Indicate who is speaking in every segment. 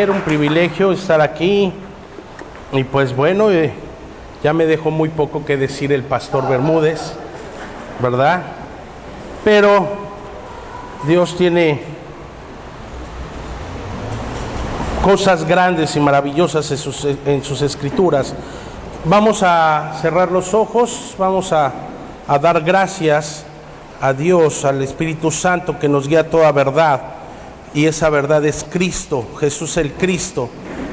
Speaker 1: Era un privilegio estar aquí y pues bueno, ya me dejó muy poco que decir el pastor Bermúdez, ¿verdad? Pero Dios tiene cosas grandes y maravillosas en sus escrituras. Vamos a cerrar los ojos, vamos a dar gracias a Dios, al Espíritu Santo que nos guía a toda verdad. Y esa verdad es Cristo, Jesús el Cristo.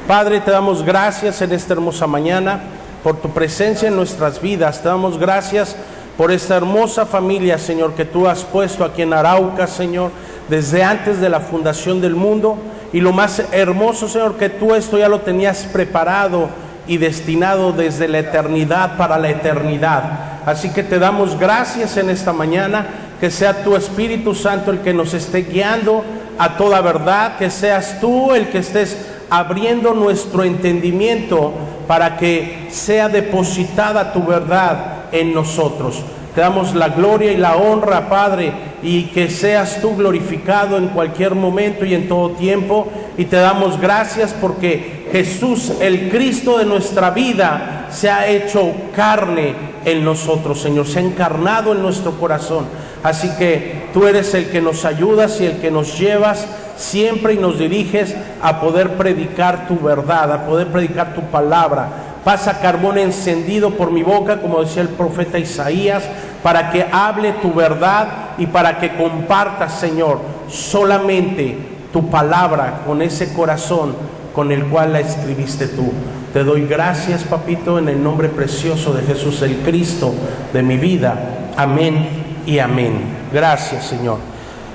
Speaker 1: Padre, te damos gracias en esta hermosa mañana por tu presencia en nuestras vidas. Te damos gracias por esta hermosa familia, Señor, que tú has puesto aquí en Arauca, Señor, desde antes de la fundación del mundo. Y lo más hermoso, Señor, que tú esto ya lo tenías preparado y destinado desde la eternidad para la eternidad. Así que te damos gracias en esta mañana, que sea tu Espíritu Santo el que nos esté guiando a toda verdad, que seas tú el que estés abriendo nuestro entendimiento para que sea depositada tu verdad en nosotros. Te damos la gloria y la honra, Padre, y que seas tú glorificado en cualquier momento y en todo tiempo. Y te damos gracias porque Jesús, el Cristo de nuestra vida, se ha hecho carne en nosotros, Señor, se ha encarnado en nuestro corazón. Así que tú eres el que nos ayudas y el que nos llevas siempre y nos diriges a poder predicar tu verdad, a poder predicar tu palabra. Pasa carbón encendido por mi boca, como decía el profeta Isaías, para que hable tu verdad y para que compartas, Señor, solamente tu palabra con ese corazón con el cual la escribiste tú. Te doy gracias, papito, en el nombre precioso de Jesús el Cristo de mi vida. Amén y amén. Gracias, Señor.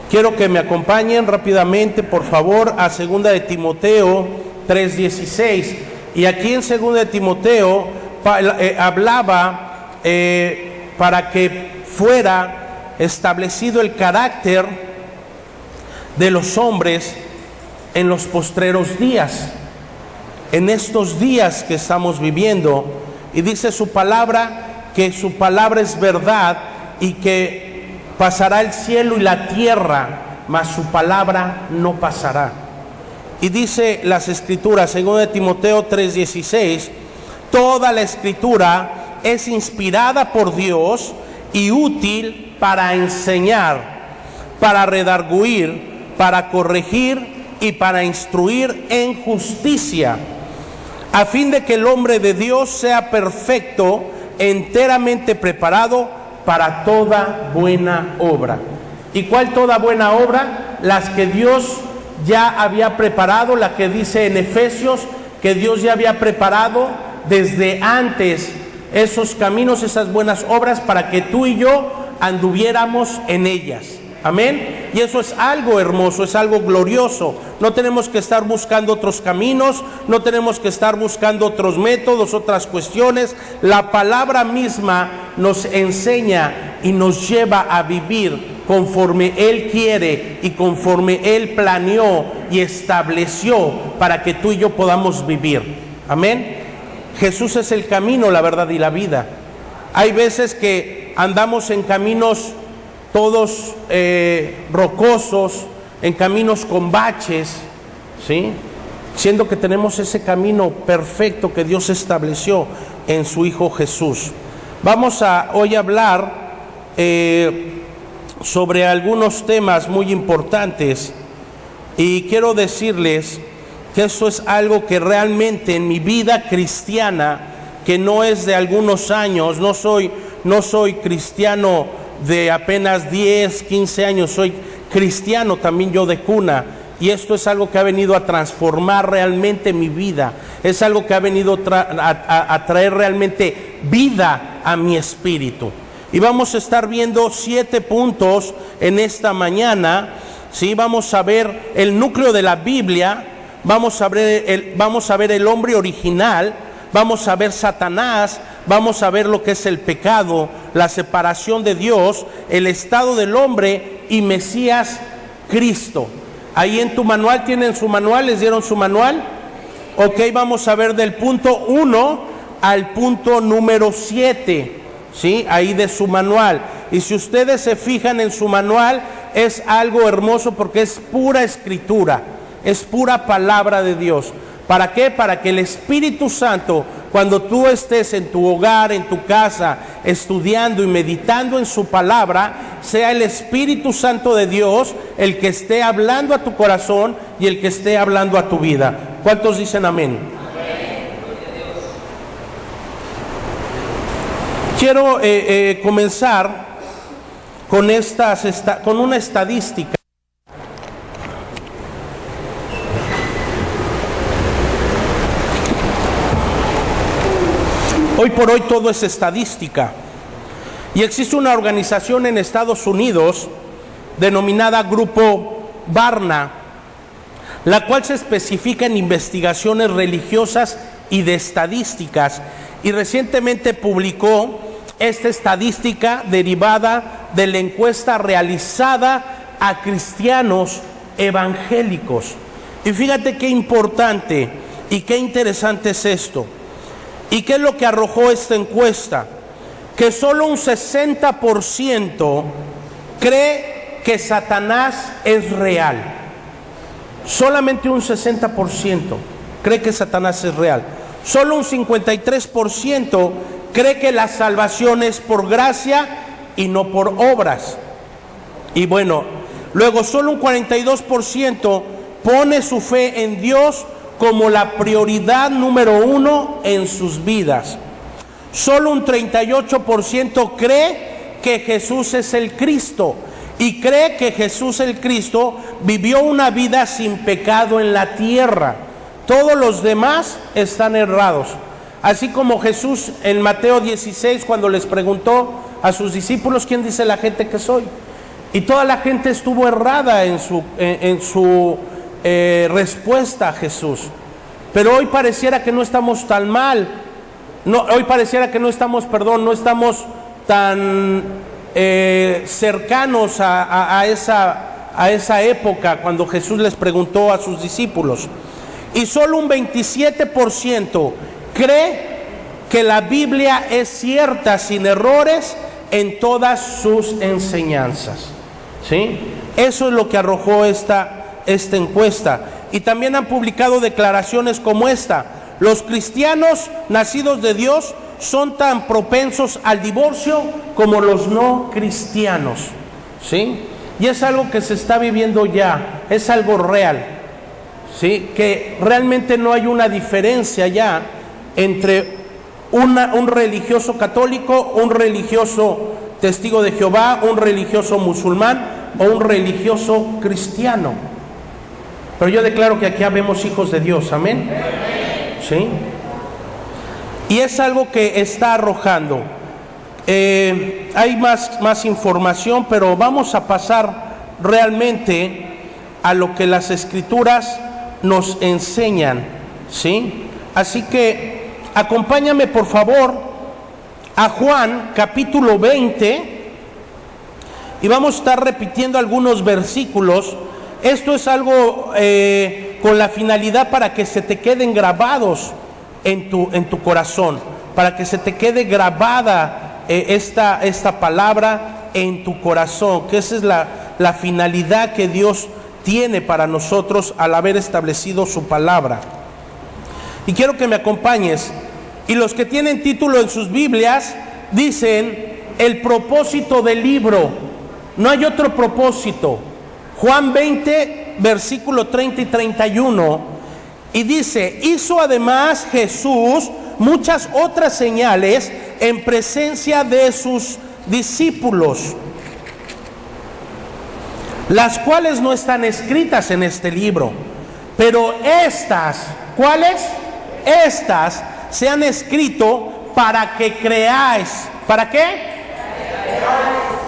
Speaker 1: Quiero que me acompañen rápidamente, por favor, a 2 de Timoteo 3:16. Y aquí en 2 de Timoteo hablaba para que fuera establecido el carácter de los hombres en los postreros días, en estos días que estamos viviendo. Y dice su palabra, que su palabra es verdad y que pasará el cielo y la tierra, mas su palabra no pasará. Y dice las escrituras, 2 de Timoteo 3:16, toda la escritura es inspirada por Dios y útil para enseñar, para redarguir, para corregir y para instruir en justicia, a fin de que el hombre de Dios sea perfecto, enteramente preparado para toda buena obra. ¿Y cuál toda buena obra? Las que Dios ya había preparado, la que dice en Efesios, que Dios ya había preparado desde antes esos caminos, esas buenas obras, para que tú y yo anduviéramos en ellas. Amén. Y eso es algo hermoso, es algo glorioso. No tenemos que estar buscando otros caminos, no tenemos que estar buscando otros métodos, otras cuestiones. La palabra misma nos enseña y nos lleva a vivir conforme Él quiere y conforme Él planeó y estableció para que tú y yo podamos vivir. Amén. Jesús es el camino, la verdad y la vida. Hay veces que andamos en caminos todos rocosos, en caminos con baches, ¿sí? Siendo que tenemos ese camino perfecto que Dios estableció en su Hijo Jesús. Vamos a hoy hablar sobre algunos temas muy importantes, y quiero decirles que eso es algo que realmente en mi vida cristiana, que no es de algunos años, no soy cristiano de apenas 10, 15 años, soy cristiano también yo de cuna, y esto es algo que ha venido a transformar realmente mi vida, es algo que ha venido a traer realmente vida a mi espíritu. Y vamos a estar viendo 7 puntos en esta mañana, ¿sí? Vamos a ver el núcleo de la Biblia, vamos a ver el hombre original, vamos a ver Satanás, vamos a ver lo que es el pecado, la separación de Dios, el estado del hombre y Mesías Cristo. Ahí en tu manual, ¿tienen su manual? ¿Les dieron su manual? Ok, vamos a ver del punto 1 al punto número 7, ¿sí? Ahí de su manual. Y si ustedes se fijan en su manual, es algo hermoso porque es pura escritura. es pura palabra de Dios. ¿Para qué? Para que el Espíritu Santo, cuando tú estés en tu hogar, en tu casa, estudiando y meditando en su palabra, sea el Espíritu Santo de Dios el que esté hablando a tu corazón y el que esté hablando a tu vida. ¿Cuántos dicen amén? Quiero comenzar con una estadística. Hoy por hoy todo es estadística. Y existe una organización en Estados Unidos denominada Grupo Barna, la cual se especifica en investigaciones religiosas y de estadísticas. Y recientemente publicó esta estadística derivada de la encuesta realizada a cristianos evangélicos. Y fíjate qué importante y qué interesante es esto. ¿Y qué es lo que arrojó esta encuesta? Que solo un 60% cree que Satanás es real. Solamente un 60% cree que Satanás es real. Solo un 53% cree que la salvación es por gracia y no por obras. Y bueno, luego solo un 42% pone su fe en Dios como la prioridad número 1 en sus vidas. Solo un 38% cree que Jesús es el Cristo y cree que Jesús el Cristo vivió una vida sin pecado en la tierra. Todos los demás están errados. Así como Jesús en Mateo 16, cuando les preguntó a sus discípulos, ¿quién dice la gente que soy? Y toda la gente estuvo errada en su respuesta a Jesús. Pero hoy pareciera que no estamos tan mal. Hoy pareciera que no estamos tan cercanos a esa época cuando Jesús les preguntó a sus discípulos. Y solo un 27% cree que la Biblia es cierta, sin errores en todas sus enseñanzas. ¿Sí? Eso es lo que arrojó esta encuesta. Y también han publicado declaraciones como esta: los cristianos nacidos de Dios son tan propensos al divorcio como los no cristianos. ¿Sí? Y es algo que se está viviendo ya, es algo real. ¿Sí? Que realmente no hay una diferencia ya entre un religioso católico, un religioso testigo de Jehová, un religioso musulmán o un religioso cristiano. Pero yo declaro que aquí habemos hijos de Dios, amén. ¿Sí? Y es algo que está arrojando. Hay más información, pero vamos a pasar realmente a lo que las Escrituras nos enseñan, ¿sí? Así que acompáñame por favor a Juan capítulo 20 y vamos a estar repitiendo algunos versículos. Esto es algo con la finalidad para que se te queden grabados en tu corazón, para que se te quede grabada esta palabra en tu corazón, que esa es la finalidad que Dios tiene para nosotros al haber establecido su palabra. Y quiero que me acompañes. Y los que tienen título en sus Biblias dicen el propósito del libro. No hay otro propósito. Juan 20, versículo 30 y 31. Y dice: hizo además Jesús muchas otras señales en presencia de sus discípulos, las cuales no están escritas en este libro, pero estas, ¿cuáles? Estas se han escrito para que creáis. ¿Para qué?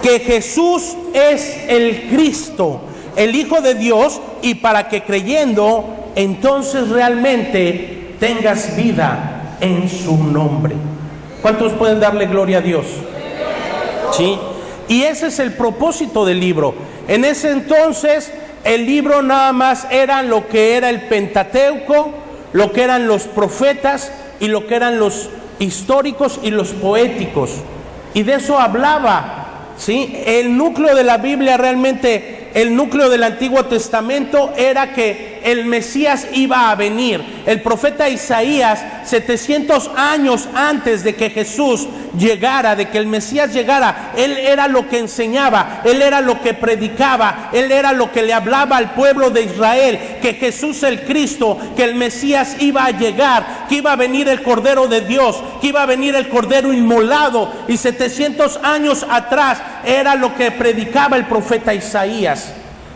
Speaker 1: Que Jesús es el Cristo, el Hijo de Dios, y para que creyendo entonces realmente tengas vida en su nombre. ¿Cuántos pueden darle gloria a Dios? ¿Sí? Y ese es el propósito del libro. En ese entonces el libro nada más era lo que era el Pentateuco, lo que eran los profetas y lo que eran los históricos y los poéticos. Y de eso hablaba, ¿sí? El núcleo de la Biblia realmente el núcleo del Antiguo Testamento era que el Mesías iba a venir. El profeta Isaías, 700 años antes de que Jesús llegara, de que el Mesías llegara, él era lo que enseñaba, él era lo que predicaba, él era lo que le hablaba al pueblo de Israel, que Jesús el Cristo, que el Mesías iba a llegar, que iba a venir el Cordero de Dios, que iba a venir el Cordero inmolado. Y 700 años atrás era lo que predicaba el profeta Isaías,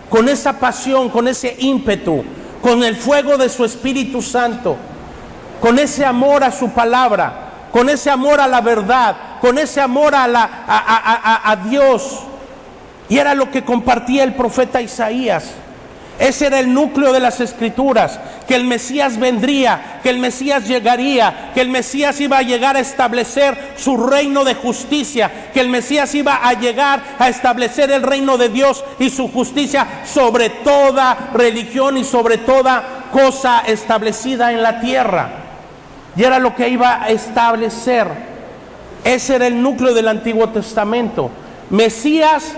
Speaker 1: con esa pasión, con ese ímpetu, con el fuego de su Espíritu Santo, con ese amor a su palabra, con ese amor a la verdad, con ese amor a Dios. Y era lo que compartía el profeta Isaías. Ese era el núcleo de las Escrituras, que el Mesías vendría, que el Mesías llegaría, que el Mesías iba a llegar a establecer su reino de justicia, que el Mesías iba a llegar a establecer el reino de Dios y su justicia sobre toda religión y sobre toda cosa establecida en la tierra. Y era lo que iba a establecer. Ese era el núcleo del Antiguo Testamento. Mesías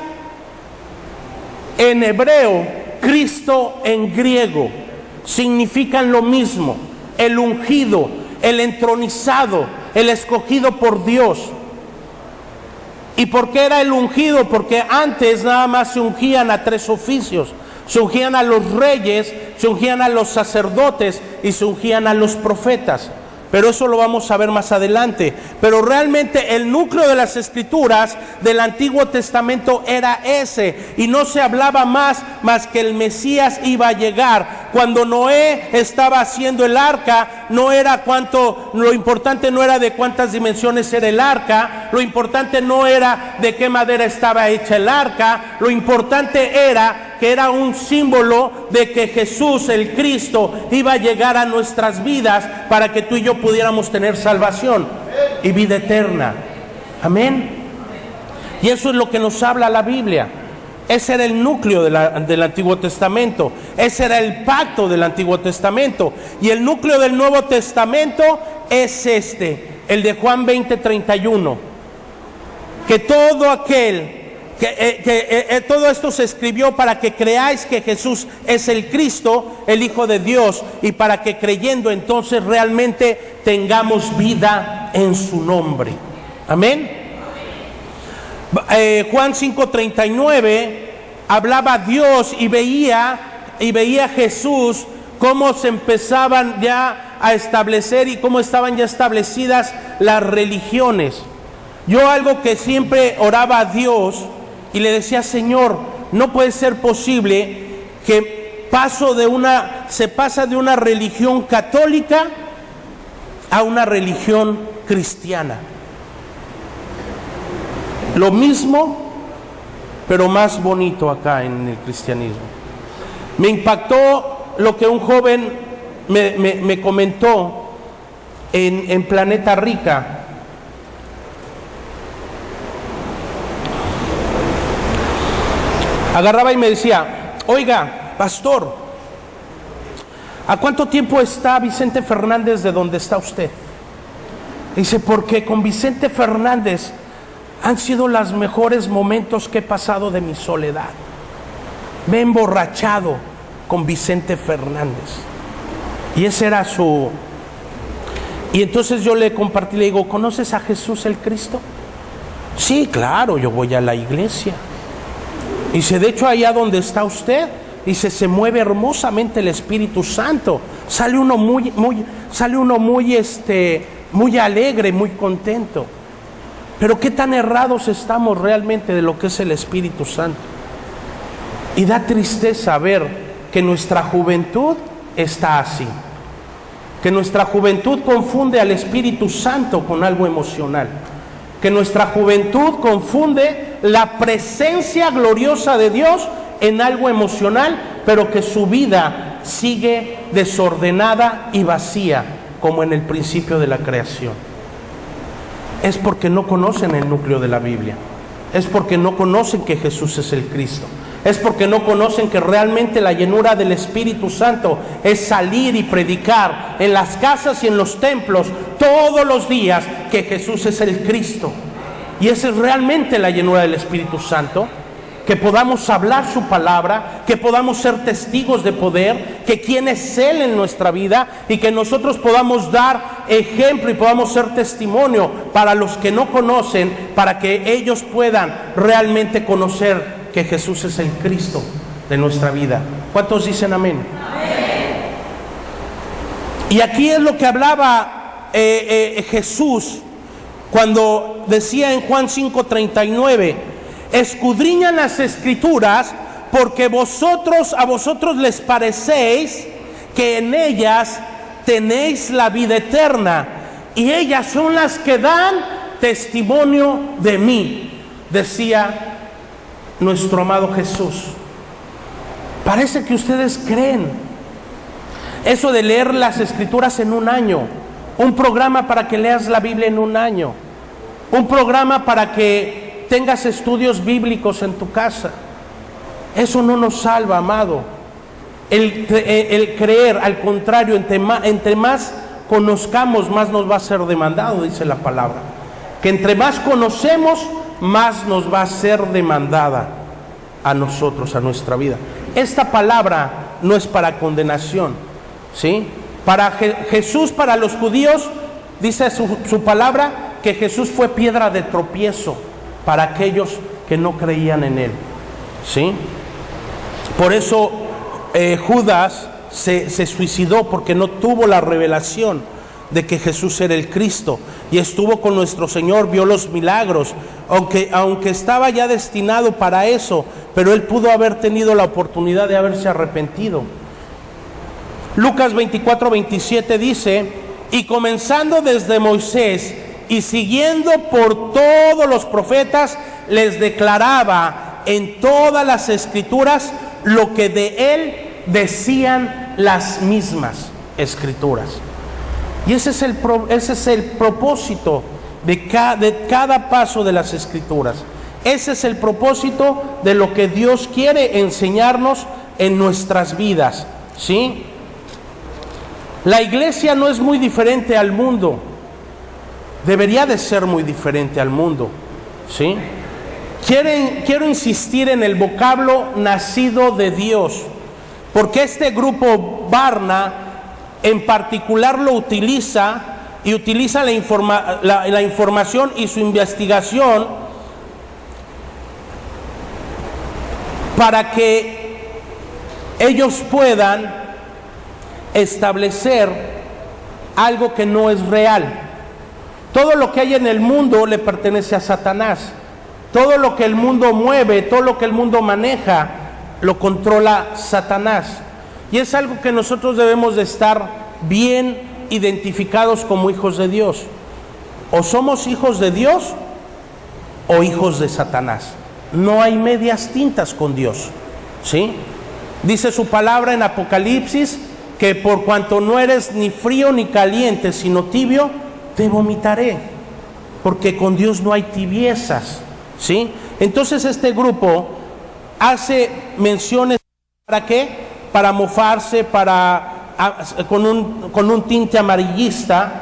Speaker 1: en hebreo, Cristo en griego, significan lo mismo: el ungido, el entronizado, el escogido por Dios. ¿Y por qué era el ungido? Porque antes nada más se ungían a 3 oficios: se ungían a los reyes, se ungían a los sacerdotes y se ungían a los profetas. Pero eso lo vamos a ver más adelante. Pero realmente el núcleo de las Escrituras del Antiguo Testamento era ese. Y no se hablaba más que el Mesías iba a llegar. Cuando Noé estaba haciendo el arca, lo importante no era de cuántas dimensiones era el arca. Lo importante no era de qué madera estaba hecha el arca. Lo importante era que era un símbolo de que Jesús, el Cristo, iba a llegar a nuestras vidas para que tú y yo pudiéramos tener salvación y vida eterna. Amén. Y eso es lo que nos habla la Biblia. Ese era el núcleo del Antiguo Testamento. Ese era el pacto del Antiguo Testamento. Y el núcleo del Nuevo Testamento es el de Juan 20:31. Que todo aquel todo esto se escribió para que creáis que Jesús es el Cristo, el Hijo de Dios, y para que creyendo entonces realmente tengamos vida en su nombre. Amén. Juan 5:39 hablaba Dios y veía Jesús cómo se empezaban ya a establecer y cómo estaban ya establecidas las religiones. Yo algo que siempre oraba a Dios y le decía: Señor, no puede ser posible que se pasa de una religión católica a una religión cristiana. Lo mismo, pero más bonito acá en el cristianismo. Me impactó lo que un joven me comentó en Planeta Rica. Agarraba y me decía: oiga, pastor, ¿a cuánto tiempo está Vicente Fernández de donde está usted? Dice: porque con Vicente Fernández han sido los mejores momentos que he pasado de mi soledad. Me he emborrachado con Vicente Fernández. Y ese era su... Y entonces yo le compartí, le digo: ¿conoces a Jesús el Cristo? Sí, claro, yo voy a la iglesia. Dice: de hecho, allá donde está usted, dice, se mueve hermosamente el Espíritu Santo. Sale uno muy alegre, muy contento. Pero qué tan errados estamos realmente de lo que es el Espíritu Santo. Y da tristeza ver que nuestra juventud está así. Que nuestra juventud confunde al Espíritu Santo con algo emocional. Que nuestra juventud confunde la presencia gloriosa de Dios en algo emocional, pero que su vida sigue desordenada y vacía, como en el principio de la creación. Es porque no conocen el núcleo de la Biblia. Es porque no conocen que Jesús es el Cristo. Es porque no conocen que realmente la llenura del Espíritu Santo es salir y predicar en las casas y en los templos todos los días que Jesús es el Cristo. Y esa es realmente la llenura del Espíritu Santo. que podamos hablar su palabra, que podamos ser testigos de poder, que quién es Él en nuestra vida y que nosotros podamos dar ejemplo y podamos ser testimonio para los que no conocen, para que ellos puedan realmente conocer que Jesús es el Cristo de nuestra vida. ¿Cuántos dicen amén? Amén. Y aquí es lo que hablaba Jesús cuando decía en Juan 5:39, escudriñan las Escrituras porque a vosotros les parecéis que en ellas tenéis la vida eterna y ellas son las que dan testimonio de mí, decía nuestro amado Jesús. Parece que ustedes creen eso de leer las Escrituras en un año, un programa para que leas la Biblia en un año, un programa para que tengas estudios bíblicos en tu casa. Eso no nos salva, amado. El creer, al contrario, entre más conozcamos, más nos va a ser demandado, dice la palabra. Que entre más conocemos, más nos va a ser demandada a nosotros, a nuestra vida. Esta palabra no es para condenación, ¿sí? Para Jesús, para los judíos, dice su palabra, que Jesús fue piedra de tropiezo para aquellos que no creían en Él, ¿sí? Por eso Judas se suicidó, porque no tuvo la revelación de que Jesús era el Cristo, y estuvo con nuestro Señor, vio los milagros, aunque estaba ya destinado para eso, pero él pudo haber tenido la oportunidad de haberse arrepentido. Lucas 24:27 dice, y comenzando desde Moisés y siguiendo por todos los profetas, les declaraba en todas las Escrituras lo que de él decían las mismas Escrituras. Y ese es el propósito de cada paso de las Escrituras. Ese es el propósito de lo que Dios quiere enseñarnos en nuestras vidas, ¿sí? La iglesia no es muy diferente al mundo. Debería de ser muy diferente al mundo, ¿sí? Quiero insistir en el vocablo nacido de Dios, porque este grupo Barna en particular lo utiliza, y utiliza la información y su investigación para que ellos puedan establecer algo que no es real. Todo lo que hay en el mundo le pertenece a Satanás. Todo lo que el mundo mueve, todo lo que el mundo maneja, lo controla Satanás. Y es algo que nosotros debemos de estar bien identificados como hijos de Dios. O somos hijos de Dios o hijos de Satanás. No hay medias tintas con Dios, ¿sí? Dice su palabra en Apocalipsis que por cuanto no eres ni frío ni caliente, sino tibio, te vomitaré, porque con Dios no hay tibiezas, ¿sí? Entonces este grupo hace menciones, ¿para qué? Para mofarse, con un tinte amarillista,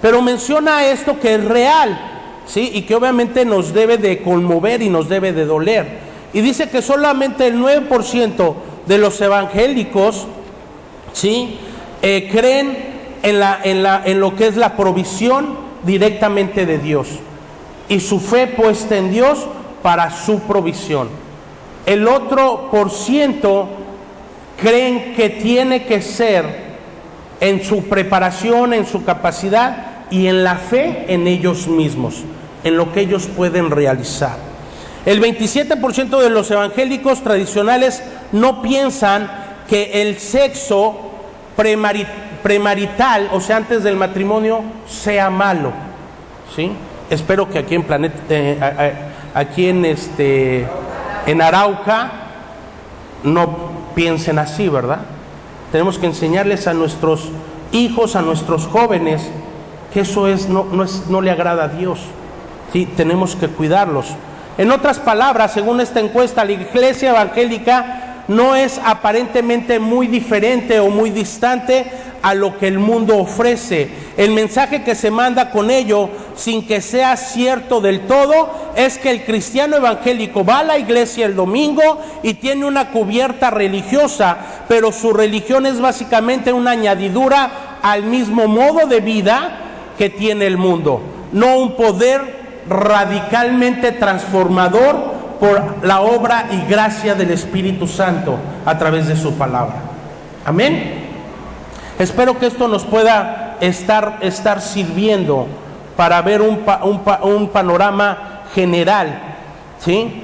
Speaker 1: pero menciona esto que es real, ¿sí? Y que obviamente nos debe de conmover y nos debe de doler. Y dice que solamente el 9% de los evangélicos, ¿sí? Creen en lo que es la provisión directamente de Dios y su fe puesta en Dios para su provisión. El otro % creen que tiene que ser en su preparación, en su capacidad y en la fe en ellos mismos, en lo que ellos pueden realizar. El 27% de los tradicionales no piensan que el sexo premarital, o sea, antes del matrimonio, sea malo, ¿sí? Espero que aquí en Arauca no piensen así, ¿verdad? Tenemos que enseñarles a nuestros hijos, a nuestros jóvenes, que eso no le agrada a Dios, ¿sí? Tenemos que cuidarlos. En otras palabras, según esta encuesta, la iglesia evangélica no es aparentemente muy diferente o muy distante a lo que el mundo ofrece. El mensaje que se manda con ello sin que sea cierto del todo, es que el cristiano evangélico va a la iglesia el domingo y tiene una cubierta religiosa, pero su religión es básicamente una añadidura al mismo modo de vida que tiene el mundo, no un poder radicalmente transformador por la obra y gracia del Espíritu Santo a través de su palabra. Amén. Espero que esto nos pueda estar sirviendo para ver un panorama general, ¿sí?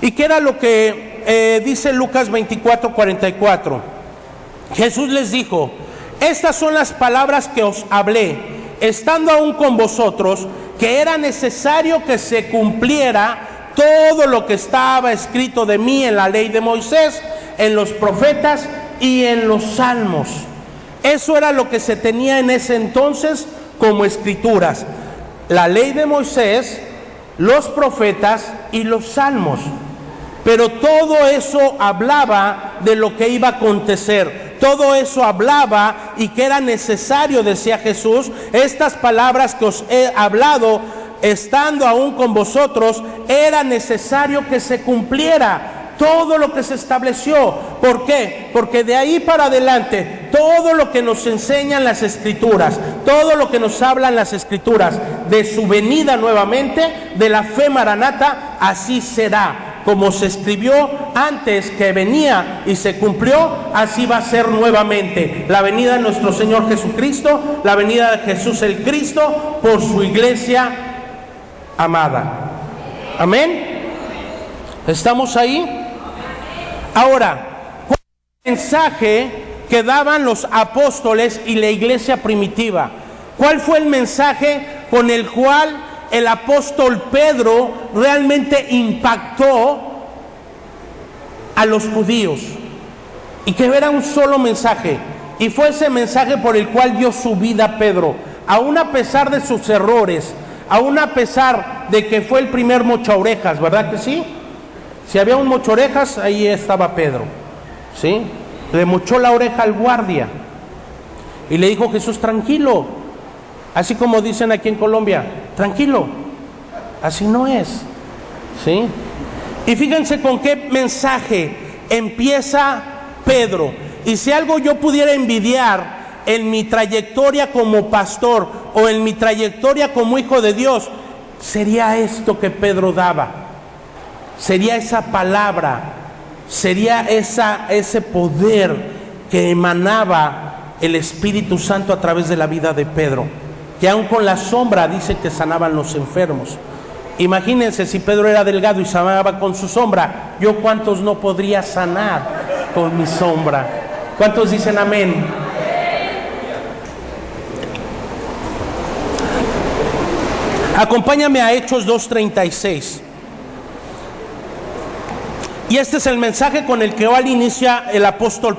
Speaker 1: ¿Y qué era lo que dice Lucas 24:44? Jesús les dijo: estas son las palabras que os hablé, estando aún con vosotros, que era necesario que se cumpliera todo lo que estaba escrito de mí en la ley de Moisés, en los profetas y en los salmos. Eso era lo que se tenía en ese entonces como escrituras: la ley de Moisés, los profetas y los salmos. Pero todo eso hablaba de lo que iba a acontecer, todo eso hablaba y que era necesario, decía Jesús, estas palabras que os he hablado, estando aún con vosotros, era necesario que se cumpliera todo lo que se estableció. ¿Por qué? Porque de ahí para adelante, todo lo que nos enseñan las Escrituras, todo lo que nos hablan las Escrituras de su venida nuevamente, de la fe maranata, así será. Como se escribió antes que venía y se cumplió, así va a ser nuevamente. La venida de nuestro Señor Jesucristo, la venida de Jesús el Cristo por su iglesia amada. Amén. ¿Estamos ahí? Ahora, ¿cuál es el mensaje que daban los apóstoles y la iglesia primitiva? ¿Cuál fue el mensaje con el cual el apóstol Pedro realmente impactó a los judíos? Y que era un solo mensaje, y fue ese mensaje por el cual dio su vida Pedro, aún a pesar de sus errores, aún a pesar de que fue el primer mochaorejas, ¿verdad que sí? Si había un mochaorejas, ahí estaba Pedro, ¿sí? Le mochó la oreja al guardia y le dijo: Jesús, tranquilo, así como dicen aquí en Colombia, tranquilo, así no es, ¿sí? Y fíjense con qué mensaje empieza Pedro. Y si algo yo pudiera envidiar en mi trayectoria como pastor o en mi trayectoria como hijo de Dios, sería esto que Pedro daba, sería esa palabra, sería ese poder que emanaba el Espíritu Santo a través de la vida de Pedro, que aun con la sombra dice que sanaban los enfermos. Imagínense, si Pedro era delgado y sanaba con su sombra, yo cuántos no podría sanar con mi sombra. ¿Cuántos dicen amén? Acompáñame a Hechos 2:36. Y este es el mensaje con el que hoy inicia el apóstol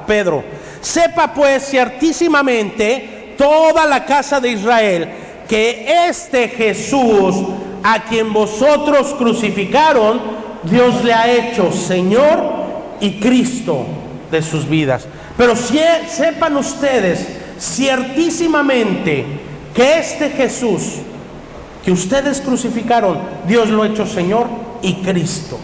Speaker 1: Pedro. Sepa pues ciertísimamente toda la casa de Israel que este Jesús, a quien vosotros crucificaron, Dios le ha hecho Señor y Cristo de sus vidas. Pero sepan ustedes ciertísimamente que este Jesús que ustedes crucificaron, Dios lo ha hecho Señor y Cristo.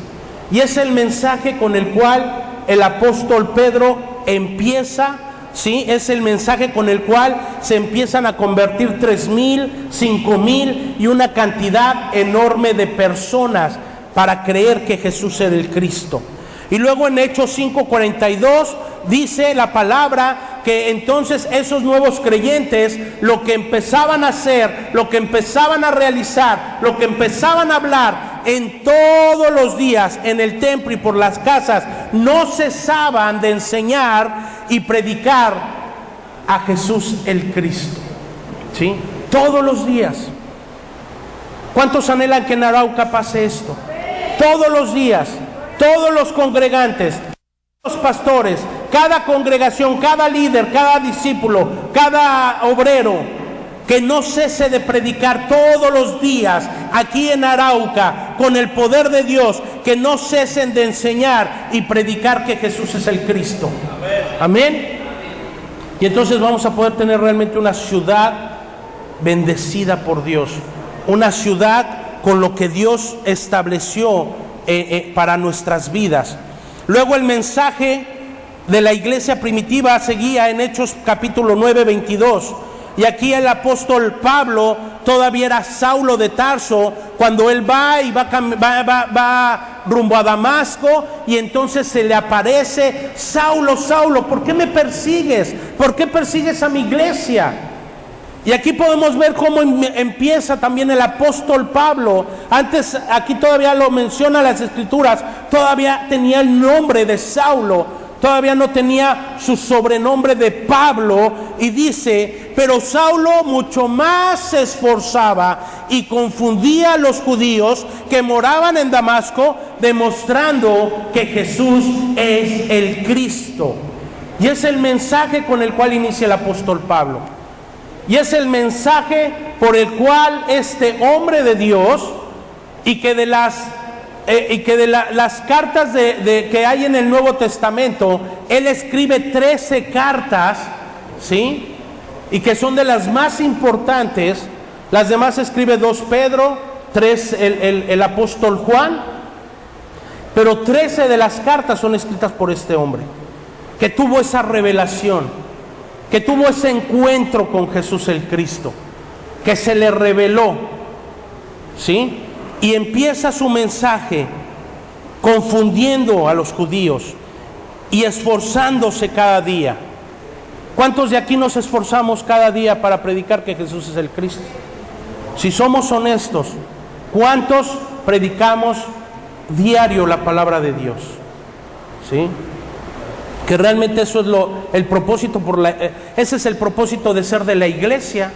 Speaker 1: Y es el mensaje con el cual el apóstol Pedro empieza, ¿sí? Es el mensaje con el cual se empiezan a convertir 3,000, 5,000 y una cantidad enorme de personas para creer que Jesús era el Cristo. Y luego en Hechos 5:42 dice la palabra que entonces esos nuevos creyentes lo que empezaban a hacer, lo que empezaban a realizar, lo que empezaban a hablar en todos los días en el templo y por las casas, no cesaban de enseñar y predicar a Jesús el Cristo, ¿sí? Todos los días. ¿Cuántos anhelan que en Arauca pase esto? Todos los días. Todos los congregantes, los pastores, cada congregación, cada líder, cada discípulo, cada obrero, que no cese de predicar todos los días aquí en Arauca con el poder de Dios, que no cesen de enseñar y predicar que Jesús es el Cristo. Amén. Y entonces vamos a poder tener realmente una ciudad bendecida por Dios, una ciudad con lo que Dios estableció para nuestras vidas. Luego el mensaje de la iglesia primitiva seguía en Hechos capítulo 9, 22. Y aquí el apóstol Pablo todavía era Saulo de Tarso cuando él va rumbo a Damasco, y entonces se le aparece: Saulo, Saulo, ¿por qué me persigues? ¿Por qué persigues a mi iglesia? Y aquí podemos ver cómo empieza también el apóstol Pablo. Antes, aquí todavía lo menciona las escrituras, todavía tenía el nombre de Saulo, todavía no tenía su sobrenombre de Pablo, y dice: pero Saulo mucho más se esforzaba y confundía a los judíos que moraban en Damasco, demostrando que Jesús es el Cristo. Y es el mensaje con el cual inicia el apóstol Pablo. Y es el mensaje por el cual este hombre de Dios, y que de las cartas que hay en el Nuevo Testamento, él escribe 13 cartas, ¿sí? Y que son de las más importantes. Las demás escribe 2 Pedro, 3 el apóstol Juan, pero 13 de las cartas son escritas por este hombre, que tuvo esa revelación, que tuvo ese encuentro con Jesús el Cristo, que se le reveló, ¿sí? Y empieza su mensaje confundiendo a los judíos y esforzándose cada día. ¿Cuántos de aquí nos esforzamos cada día para predicar que Jesús es el Cristo? Si somos honestos, ¿cuántos predicamos diario la palabra de Dios? ¿Sí? Que realmente eso es el propósito, ese es el propósito de ser de la iglesia.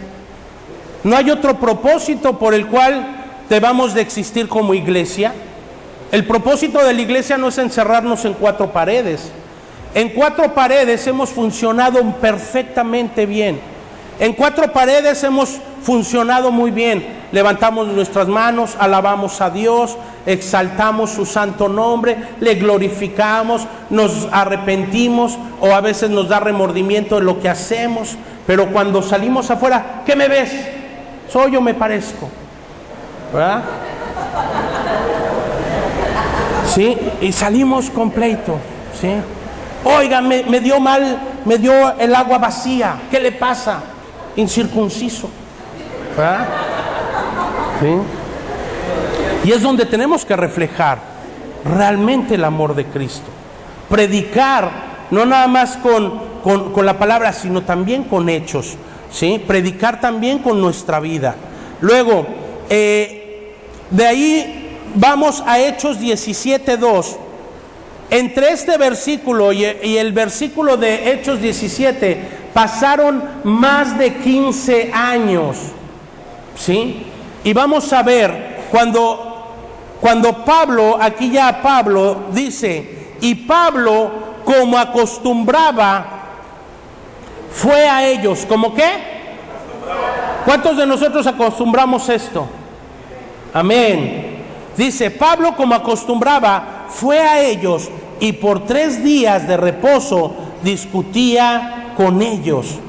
Speaker 1: No hay otro propósito por el cual debamos de existir como iglesia. El propósito de la iglesia no es encerrarnos en 4 paredes. En 4 paredes hemos funcionado perfectamente bien. En 4 paredes hemos funcionado muy bien. Levantamos nuestras manos, alabamos a Dios, exaltamos su santo nombre, le glorificamos, nos arrepentimos, o a veces nos da remordimiento de lo que hacemos. Pero cuando salimos afuera, ¿qué me ves? ¿Soy yo, me parezco? ¿Verdad? Sí, y salimos con pleito, ¿sí? Oiga, me dio el agua vacía, ¿qué le pasa? Incircunciso, ¿verdad? ¿Sí? Y es donde tenemos que reflejar realmente el amor de Cristo. Predicar, no nada más con la palabra, sino también con hechos, ¿sí? Predicar también con nuestra vida. Luego, de ahí vamos a Hechos 17:2. Entre este versículo y el versículo de Hechos 17 pasaron más de 15 años, ¿sí? Y vamos a ver cuando Pablo, aquí ya Pablo dice: y Pablo, como acostumbraba, fue a ellos. ¿Cómo qué? ¿Cuántos de nosotros acostumbramos esto? Amén. Dice: Pablo, como acostumbraba, fue a ellos, y por 3 días de reposo discutía con ellos.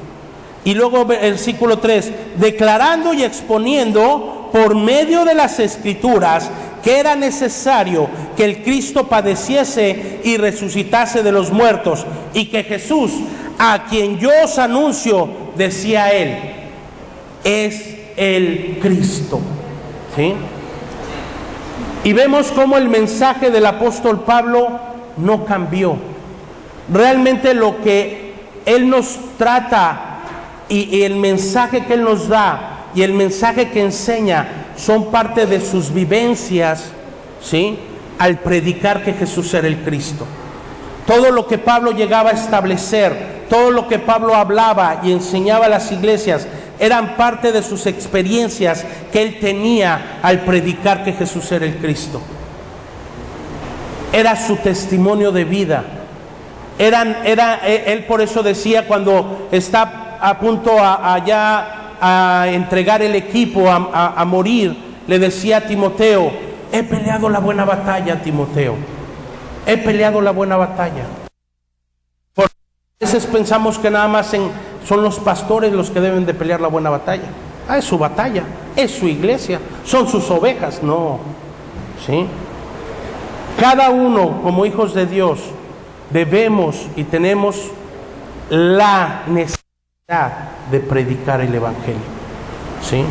Speaker 1: Y luego el versículo 3: declarando y exponiendo por medio de las escrituras que era necesario que el Cristo padeciese y resucitase de los muertos, y que Jesús, a quien yo os anuncio, decía él, es el Cristo. ¿Sí? Y vemos cómo el mensaje del apóstol Pablo no cambió. Realmente lo que él nos trata y el mensaje que él nos da y el mensaje que enseña son parte de sus vivencias, ¿sí? Al predicar que Jesús era el Cristo. Todo lo que Pablo llegaba a establecer, todo lo que Pablo hablaba y enseñaba a las iglesias, eran parte de sus experiencias que él tenía al predicar que Jesús era el Cristo. Era su testimonio de vida. Él por eso decía, cuando está a punto a entregar el equipo, a morir, le decía a Timoteo: he peleado la buena batalla, Timoteo. He peleado la buena batalla. A veces pensamos que nada más son los pastores los que deben de pelear la buena batalla. Es su batalla, es su iglesia, son sus ovejas. No, ¿sí? Cada uno, como hijos de Dios, debemos y tenemos la necesidad de predicar el evangelio, ¿sí?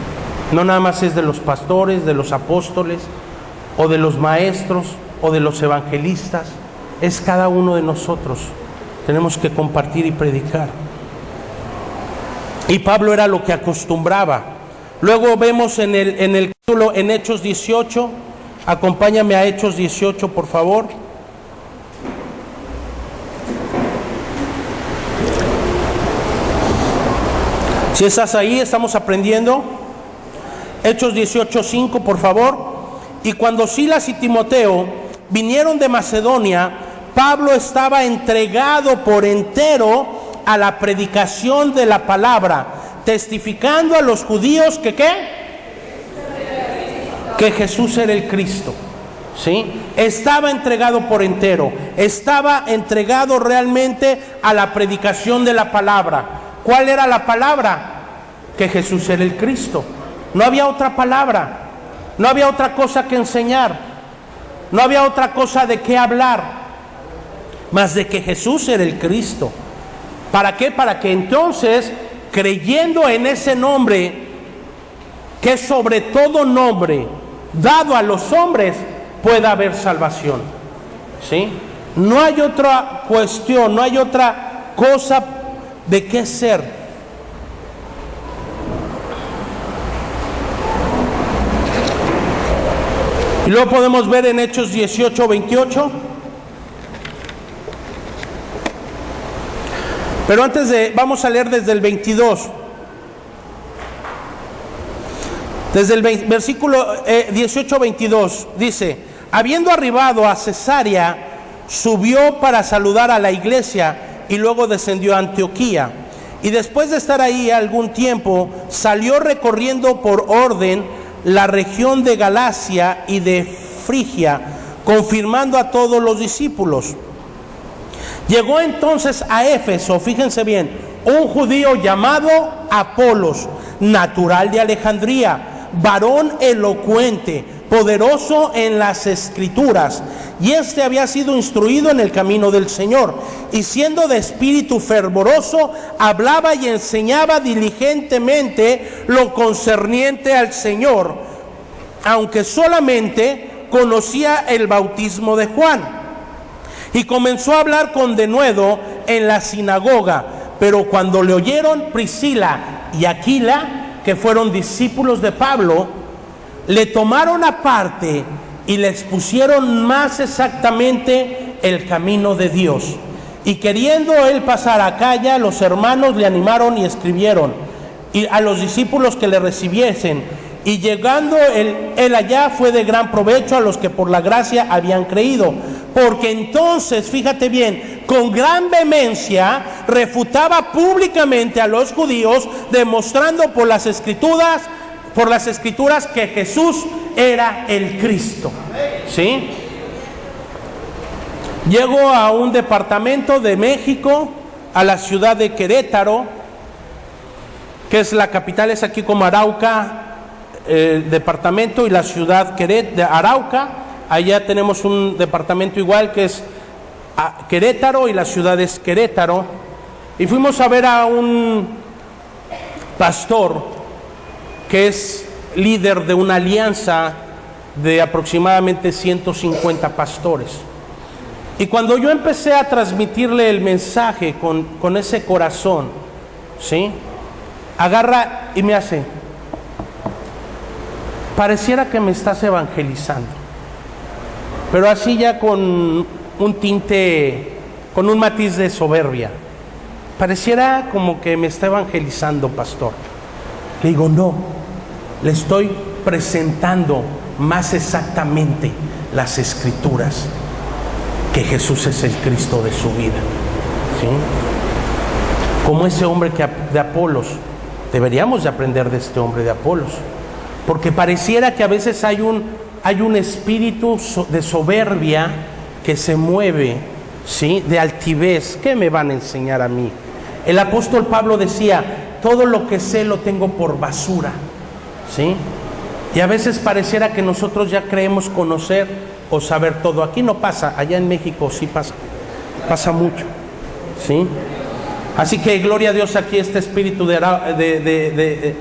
Speaker 1: No nada más es de los pastores, de los apóstoles, o de los maestros, o de los evangelistas. Es cada uno de nosotros. Tenemos que compartir y predicar. Y Pablo era lo que acostumbraba. Luego vemos en el capítulo, en Hechos 18. Acompáñame a Hechos 18, por favor. Si estás ahí, estamos aprendiendo. Hechos 18:5, por favor. Y cuando Silas y Timoteo vinieron de Macedonia, Pablo estaba entregado por entero a la predicación de la palabra, testificando a los judíos que ¿qué? Que Jesús era el Cristo, ¿sí? Estaba entregado por entero, estaba entregado realmente a la predicación de la palabra. ¿Cuál era la palabra? Que Jesús era el Cristo. No había otra palabra, no había otra cosa que enseñar, no había otra cosa de qué hablar, más de que Jesús era el Cristo. ¿Para qué? Para que entonces, creyendo en ese nombre, que es sobre todo nombre dado a los hombres, pueda haber salvación, ¿sí? No hay otra cuestión, no hay otra cosa de qué ser. Y luego podemos ver en Hechos 18:28. Pero antes vamos a leer desde el 22. Desde el versículo 18-22 dice: habiendo arribado a Cesarea, subió para saludar a la iglesia y luego descendió a Antioquía. Y después de estar ahí algún tiempo, salió recorriendo por orden la región de Galacia y de Frigia, confirmando a todos los discípulos. Llegó entonces a Éfeso, fíjense bien, un judío llamado Apolos, natural de Alejandría, varón elocuente, poderoso en las escrituras, y este había sido instruido en el camino del Señor, y siendo de espíritu fervoroso, hablaba y enseñaba diligentemente lo concerniente al Señor, aunque solamente conocía el bautismo de Juan. Y comenzó a hablar con denuedo en la sinagoga, pero cuando le oyeron Priscila y Aquila, que fueron discípulos de Pablo, le tomaron aparte y le expusieron más exactamente el camino de Dios. Y queriendo él pasar a Acaya, los hermanos le animaron y escribieron y a los discípulos que le recibiesen. Y llegando él allá, fue de gran provecho a los que por la gracia habían creído. Porque entonces, fíjate bien, con gran vehemencia refutaba públicamente a los judíos, demostrando por las escrituras que Jesús era el Cristo, ¿sí? Llegó a un departamento de México, a la ciudad de Querétaro, que es la capital, es aquí como Arauca, el departamento, y la ciudad de Arauca. Allá tenemos un departamento igual que es Querétaro, y la ciudad es Querétaro. Y fuimos a ver a un pastor que es líder de una alianza de aproximadamente 150 pastores. Y cuando yo empecé a transmitirle el mensaje con ese corazón, ¿sí? Agarra y me hace: pareciera que me estás evangelizando, pero así ya con un tinte, con un matiz de soberbia. Pareciera como que me está evangelizando, pastor. Le digo: no, le estoy presentando más exactamente las escrituras, que Jesús es el Cristo de su vida, ¿sí? Como ese hombre de Apolos, deberíamos de aprender de este hombre de Apolos, porque pareciera que a veces hay un espíritu de soberbia que se mueve, ¿sí? De altivez. ¿Qué me van a enseñar a mí? El apóstol Pablo decía: todo lo que sé lo tengo por basura, ¿sí? Y a veces pareciera que nosotros ya creemos conocer o saber todo. Aquí no pasa, allá en México sí pasa mucho, ¿sí? Así que gloria a Dios, aquí este espíritu de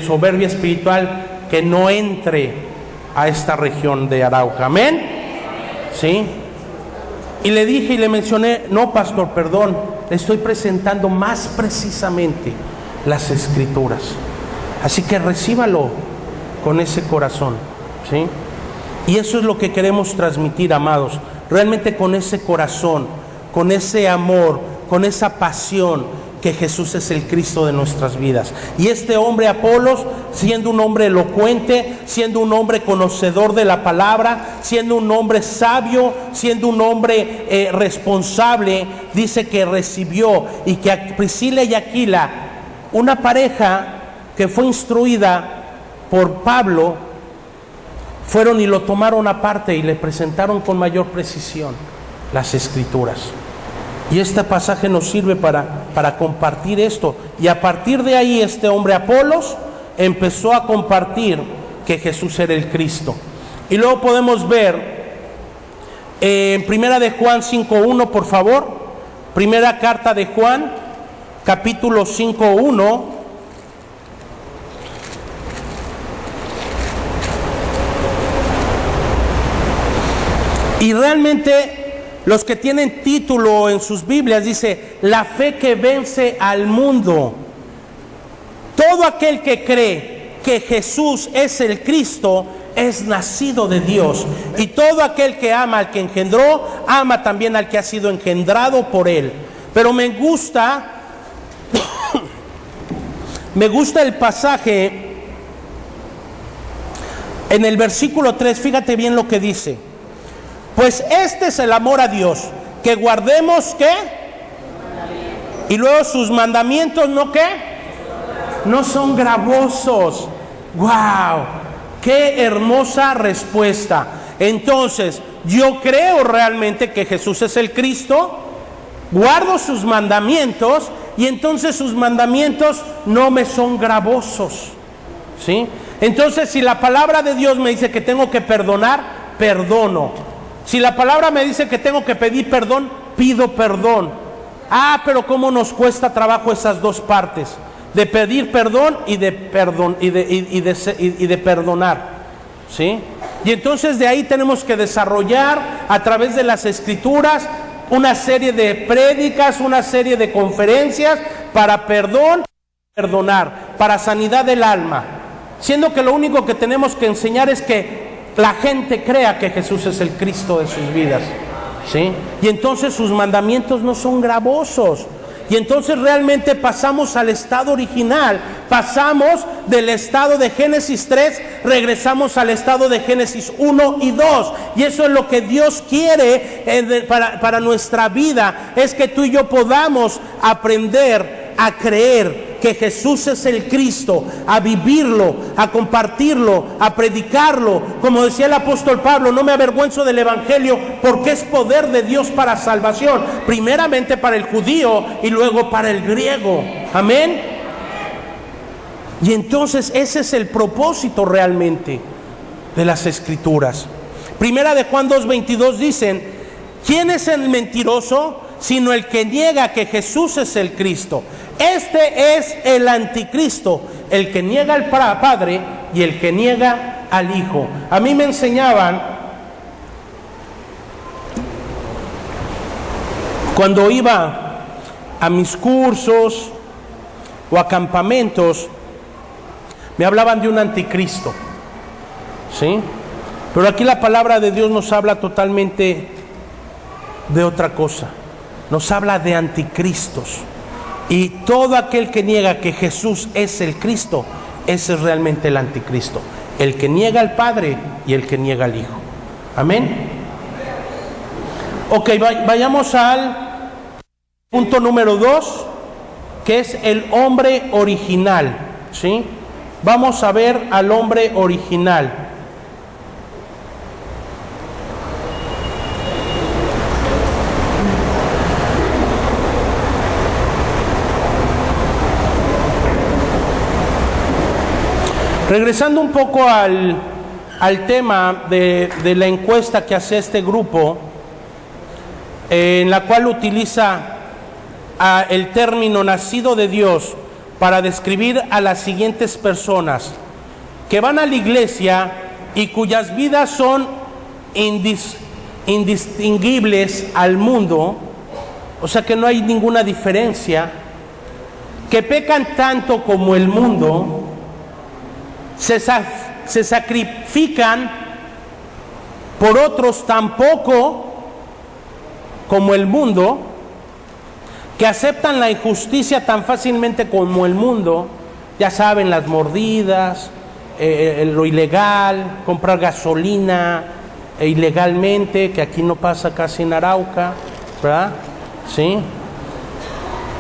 Speaker 1: soberbia espiritual que no entre a esta región de Arauca. Amén, ¿sí? Y le dije y le mencioné, no pastor, perdón, le estoy presentando más precisamente las Escrituras. Así que recíbalo con ese corazón, ¿sí? Y eso es lo que queremos transmitir, amados, realmente con ese corazón, con ese amor, con esa pasión, que Jesús es el Cristo de nuestras vidas. Y este hombre Apolos, siendo un hombre elocuente, siendo un hombre conocedor de la palabra, siendo un hombre sabio, siendo un hombre responsable, dice que recibió, y que Priscila y Aquila, una pareja que fue instruida por Pablo, fueron y lo tomaron aparte y le presentaron con mayor precisión las Escrituras. Y este pasaje nos sirve para compartir esto. Y a partir de ahí este hombre Apolos empezó a compartir que Jesús era el Cristo. Y luego podemos ver en Primera de Juan 5:1, por favor. Primera carta de Juan, capítulo 5:1. Y realmente los que tienen título en sus Biblias dice, la fe que vence al mundo. Todo aquel que cree que Jesús es el Cristo es nacido de Dios. Y todo aquel que ama al que engendró, ama también al que ha sido engendrado por él. Pero me gusta el pasaje en el versículo 3, fíjate bien lo que dice. Pues este es el amor a Dios, que guardemos, ¿qué? Y luego sus mandamientos, ¿no qué? No son gravosos. ¡Wow! ¡Qué hermosa respuesta! Entonces, yo creo realmente que Jesús es el Cristo, guardo sus mandamientos, y entonces sus mandamientos no me son gravosos, ¿sí? Entonces, si la palabra de Dios me dice que tengo que perdonar, perdono. Si la palabra me dice que tengo que pedir perdón, pido perdón. Pero cómo nos cuesta trabajo esas dos partes, de pedir perdón y de perdonar, ¿sí? Y entonces de ahí tenemos que desarrollar a través de las Escrituras una serie de prédicas, una serie de conferencias para perdonar, para sanidad del alma, siendo que lo único que tenemos que enseñar es que la gente crea que Jesús es el Cristo de sus vidas, ¿sí? Y entonces sus mandamientos no son gravosos. Y entonces realmente pasamos al estado original. Pasamos del estado de Génesis 3, regresamos al estado de Génesis 1 y 2. Y eso es lo que Dios quiere para nuestra vida. Es que tú y yo podamos aprender a creer que Jesús es el Cristo, a vivirlo, a compartirlo, a predicarlo. Como decía el apóstol Pablo, no me avergüenzo del evangelio, porque es poder de Dios para salvación, primeramente para el judío y luego para el griego. Amén. Y entonces ese es el propósito realmente de las Escrituras. Primera de Juan 2:22 dicen, ¿quién es el mentiroso? Sino el que niega que Jesús es el Cristo. Este es el anticristo, el que niega al Padre y el que niega al Hijo. A mí me enseñaban, cuando iba a mis cursos o a campamentos, me hablaban de un anticristo, ¿sí? Pero aquí la palabra de Dios nos habla totalmente de otra cosa. Nos habla de anticristos. Y todo aquel que niega que Jesús es el Cristo, ese es realmente el anticristo. El que niega al Padre y el que niega al Hijo. Amén. Ok, vayamos al punto número 2, que es el hombre original, ¿sí? Vamos a ver al hombre original. Regresando un poco al tema de la encuesta que hace este grupo, en la cual utiliza el término nacido de Dios para describir a las siguientes personas que van a la iglesia y cuyas vidas son indistinguibles al mundo, o sea que no hay ninguna diferencia, que pecan tanto como el mundo, se sacrifican por otros tan poco como el mundo, que aceptan la injusticia tan fácilmente como el mundo, ya saben, las mordidas, lo ilegal, comprar gasolina ilegalmente, que aquí no pasa casi en Arauca, ¿verdad? ¿Sí?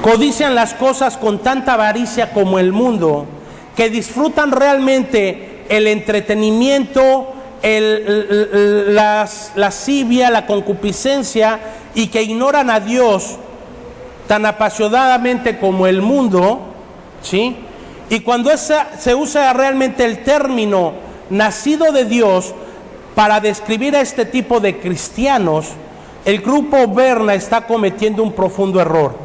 Speaker 1: Codician las cosas con tanta avaricia como el mundo, que disfrutan realmente el entretenimiento, la lascivia, la concupiscencia, y que ignoran a Dios tan apasionadamente como el mundo, ¿sí? Y cuando se usa realmente el término nacido de Dios para describir a este tipo de cristianos, el grupo Berna está cometiendo un profundo error.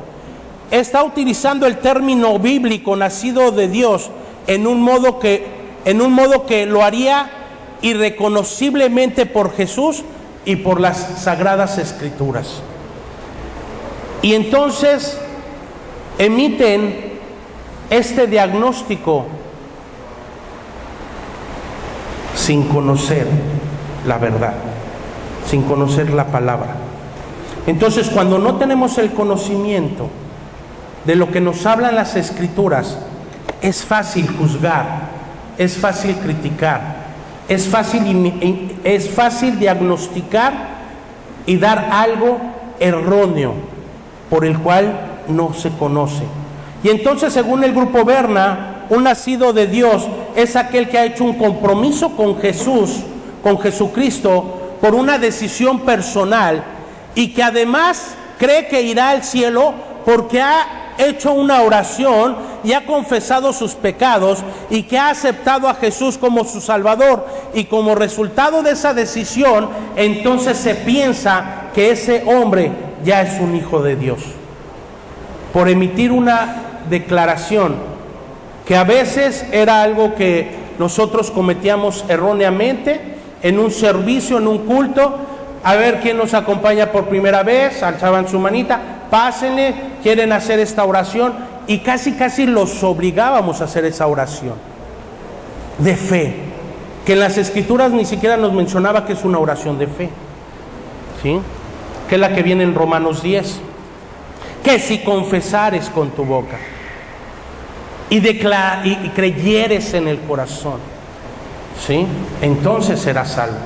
Speaker 1: Está utilizando el término bíblico nacido de Dios en un modo que lo haría irreconociblemente por Jesús y por las Sagradas Escrituras. Y entonces emiten este diagnóstico sin conocer la verdad, sin conocer la palabra. Entonces, cuando no tenemos el conocimiento de lo que nos hablan las Escrituras, es fácil juzgar, es fácil criticar, es fácil diagnosticar y dar algo erróneo por el cual no se conoce. Y entonces, según el grupo Berna, un nacido de Dios es aquel que ha hecho un compromiso con Jesús, con Jesucristo, por una decisión personal, y que además cree que irá al cielo porque ha hecho una oración y ha confesado sus pecados, y que ha aceptado a Jesús como su Salvador, y como resultado de esa decisión, entonces se piensa que ese hombre ya es un hijo de Dios, por emitir una declaración que a veces era algo que nosotros cometíamos erróneamente en un servicio, en un culto. A ver quién nos acompaña por primera vez, alzaban su manita, pásenle, quieren hacer esta oración, y casi los obligábamos a hacer esa oración de fe, que en las Escrituras ni siquiera nos mencionaba que es una oración de fe, ¿sí? Que es la que viene en Romanos 10, que si confesares con tu boca y creyeres en el corazón, ¿sí?, entonces serás salvo.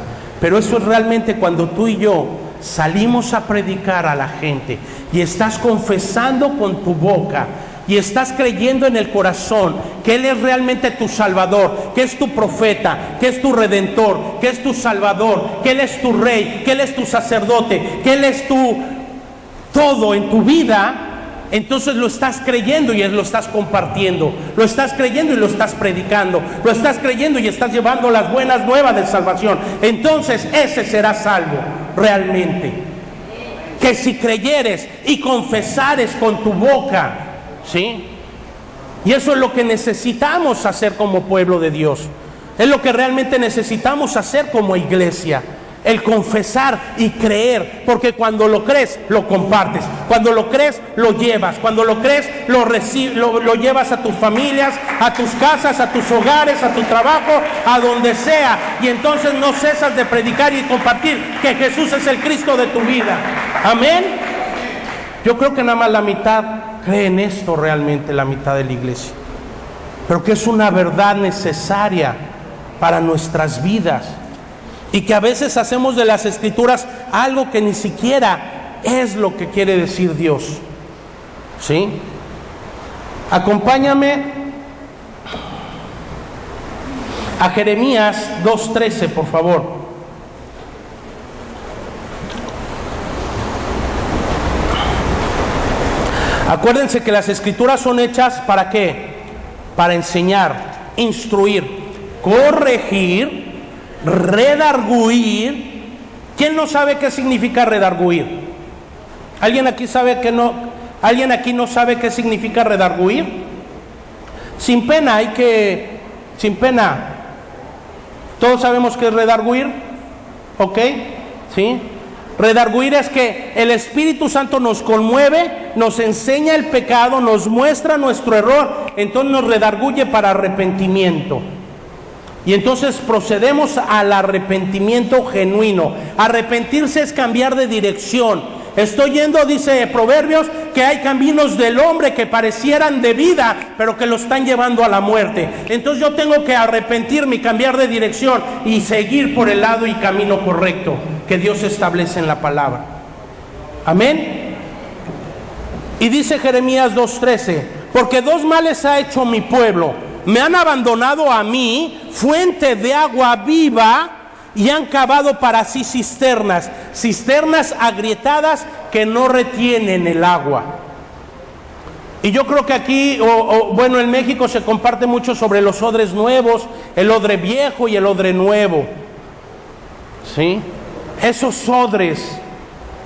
Speaker 1: Pero eso es realmente cuando tú y yo salimos a predicar a la gente y estás confesando con tu boca y estás creyendo en el corazón que Él es realmente tu Salvador, que es tu profeta, que es tu Redentor, que es tu Salvador, que Él es tu Rey, que Él es tu sacerdote, que Él es tu todo en tu vida. Entonces lo estás creyendo y lo estás compartiendo, lo estás creyendo y lo estás predicando, lo estás creyendo y estás llevando las buenas nuevas de salvación. Entonces ese será salvo realmente. Que si creyeres y confesares con tu boca, ¿sí? Y eso es lo que necesitamos hacer como pueblo de Dios, es lo que realmente necesitamos hacer como iglesia. El confesar y creer, porque cuando lo crees, lo compartes. Cuando lo crees, lo llevas. Cuando lo crees, lo llevas a tus familias, a tus casas, a tus hogares, a tu trabajo, a donde sea. Y entonces no cesas de predicar y compartir que Jesús es el Cristo de tu vida. Amén. Yo creo que nada más la mitad cree en esto realmente, la mitad de la iglesia. Pero que es una verdad necesaria para nuestras vidas. Y que a veces hacemos de las Escrituras algo que ni siquiera es lo que quiere decir Dios, ¿sí? Acompáñame a Jeremías 2:13, por favor. Acuérdense que las Escrituras son hechas ¿para qué? Para enseñar, instruir. corregir, redarguir. ¿Quién no sabe qué significa redarguir? ¿Alguien aquí sabe que no? ¿Alguien aquí no sabe qué significa redarguir? Sin pena, sin pena. ¿Todos sabemos qué es redarguir? ¿Ok? ¿Sí? Redarguir es que el Espíritu Santo nos conmueve, nos enseña el pecado, nos muestra nuestro error, entonces nos redarguye para arrepentimiento. Y entonces procedemos al arrepentimiento genuino. Arrepentirse es cambiar de dirección. Estoy yendo, dice Proverbios, que hay caminos del hombre que parecieran de vida, pero que lo están llevando a la muerte. Entonces yo tengo que arrepentirme y cambiar de dirección y seguir por el lado y camino correcto que Dios establece en la palabra. Amén. Y dice Jeremías 2:13, porque dos males ha hecho mi pueblo. Me han abandonado a mí, fuente de agua viva, y han cavado para sí cisternas agrietadas que no retienen el agua. Y yo creo que aquí, bueno, en México se comparte mucho sobre los odres nuevos, el odre viejo y el odre nuevo. ¿Sí? Esos odres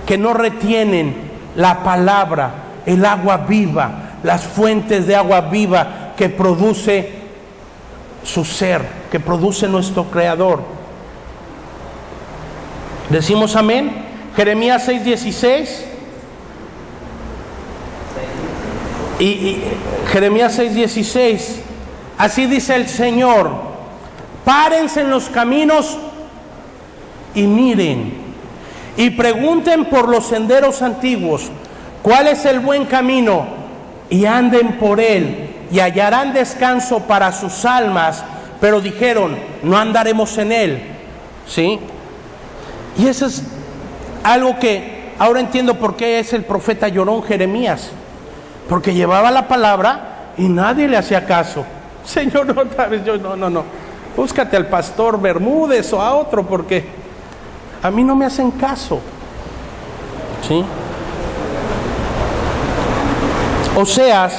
Speaker 1: que no retienen la palabra, el agua viva, las fuentes de agua viva que produce su ser, que produce nuestro Creador. Decimos amén. Jeremías 6:16. Y Jeremías 6:16. Así dice el Señor: párense en los caminos y miren, y pregunten por los senderos antiguos, cuál es el buen camino, y anden por él, y hallarán descanso para sus almas. Pero dijeron: no andaremos en él. ¿Sí? Y eso es algo que ahora entiendo por qué es el profeta llorón Jeremías, porque llevaba la palabra y nadie le hacía caso. Señor, otra vez yo, no, búscate al pastor Bermúdez o a otro, porque a mí no me hacen caso. ¿Sí? Oseas,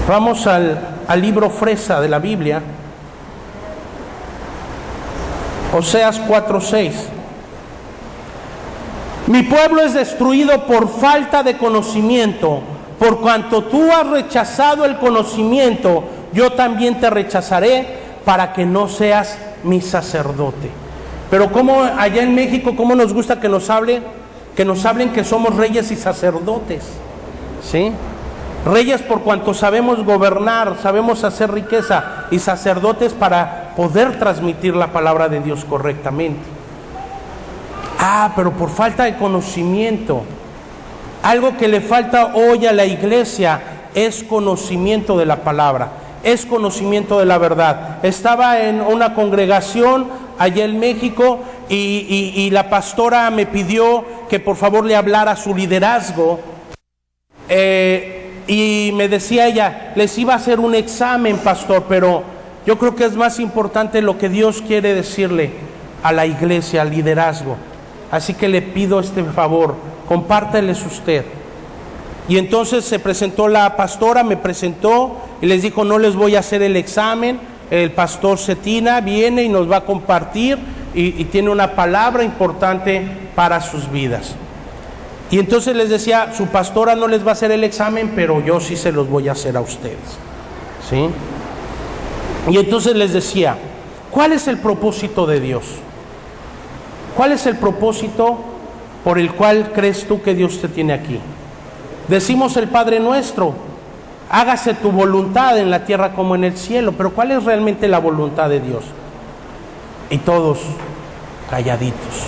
Speaker 1: vamos al libro fresa de la Biblia. Oseas 4:6. Mi pueblo es destruido por falta de conocimiento. Por cuanto tú has rechazado el conocimiento, yo también te rechazaré para que no seas mi sacerdote. Pero como allá en México, cómo nos gusta que nos hablen que somos reyes y sacerdotes. ¿Sí? Reyes por cuanto sabemos gobernar, sabemos hacer riqueza, y sacerdotes para poder transmitir la palabra de Dios correctamente. Pero por falta de conocimiento, algo que le falta hoy a la iglesia es conocimiento de la palabra, es conocimiento de la verdad. Estaba en una congregación allá en México y la pastora me pidió que por favor le hablara a su liderazgo. Y me decía ella, les iba a hacer un examen, pastor, pero yo creo que es más importante lo que Dios quiere decirle a la iglesia, al liderazgo. Así que le pido este favor, compárteles usted. Y entonces se presentó la pastora, me presentó y les dijo: no les voy a hacer el examen, el pastor Cetina viene y nos va a compartir y tiene una palabra importante para sus vidas. Y entonces les decía: su pastora no les va a hacer el examen, pero yo sí se los voy a hacer a ustedes. ¿Sí? Y entonces les decía: ¿cuál es el propósito de Dios? ¿Cuál es el propósito por el cual crees tú que Dios te tiene aquí? Decimos el Padre Nuestro: hágase tu voluntad en la tierra como en el cielo. Pero ¿cuál es realmente la voluntad de Dios? Y todos calladitos.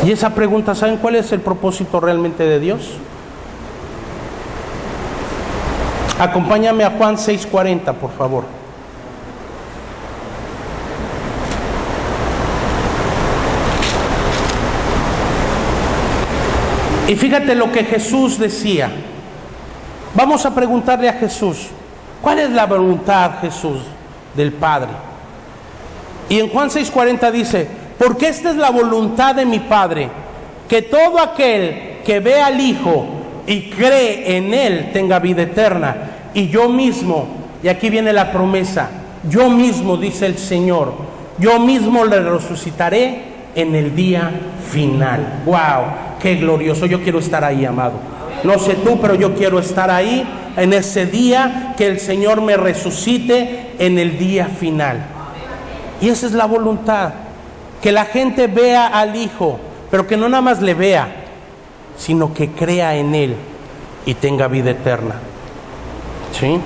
Speaker 1: Y esa pregunta, ¿saben cuál es el propósito realmente de Dios? Acompáñame a Juan 6:40, por favor. Y fíjate lo que Jesús decía. Vamos a preguntarle a Jesús: ¿cuál es la voluntad, Jesús, del Padre? Y en Juan 6:40 dice: porque esta es la voluntad de mi Padre, que todo aquel que ve al Hijo y cree en Él tenga vida eterna, y yo mismo Y aquí viene la promesa: yo mismo, dice el Señor, yo mismo le resucitaré en el día final. ¡Wow! ¡Qué glorioso! Yo quiero estar ahí, amado. No sé tú, pero yo quiero estar ahí en ese día, que el Señor me resucite en el día final. Y esa es la voluntad, que la gente vea al Hijo, pero que no nada más le vea, sino que crea en Él y tenga vida eterna. ¿Sí?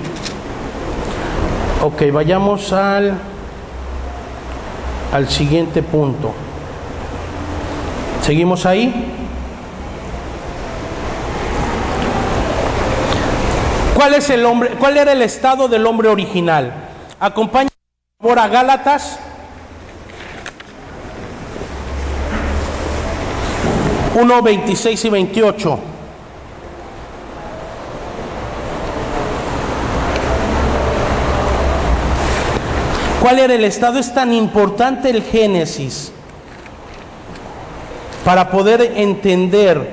Speaker 1: Ok, vayamos al siguiente punto. ¿Seguimos ahí? ¿Cuál era el estado del hombre original? Acompáñame por favor a Gálatas 1, 26 y 28. ¿Cuál era el estado? Es tan importante el Génesis para poder entender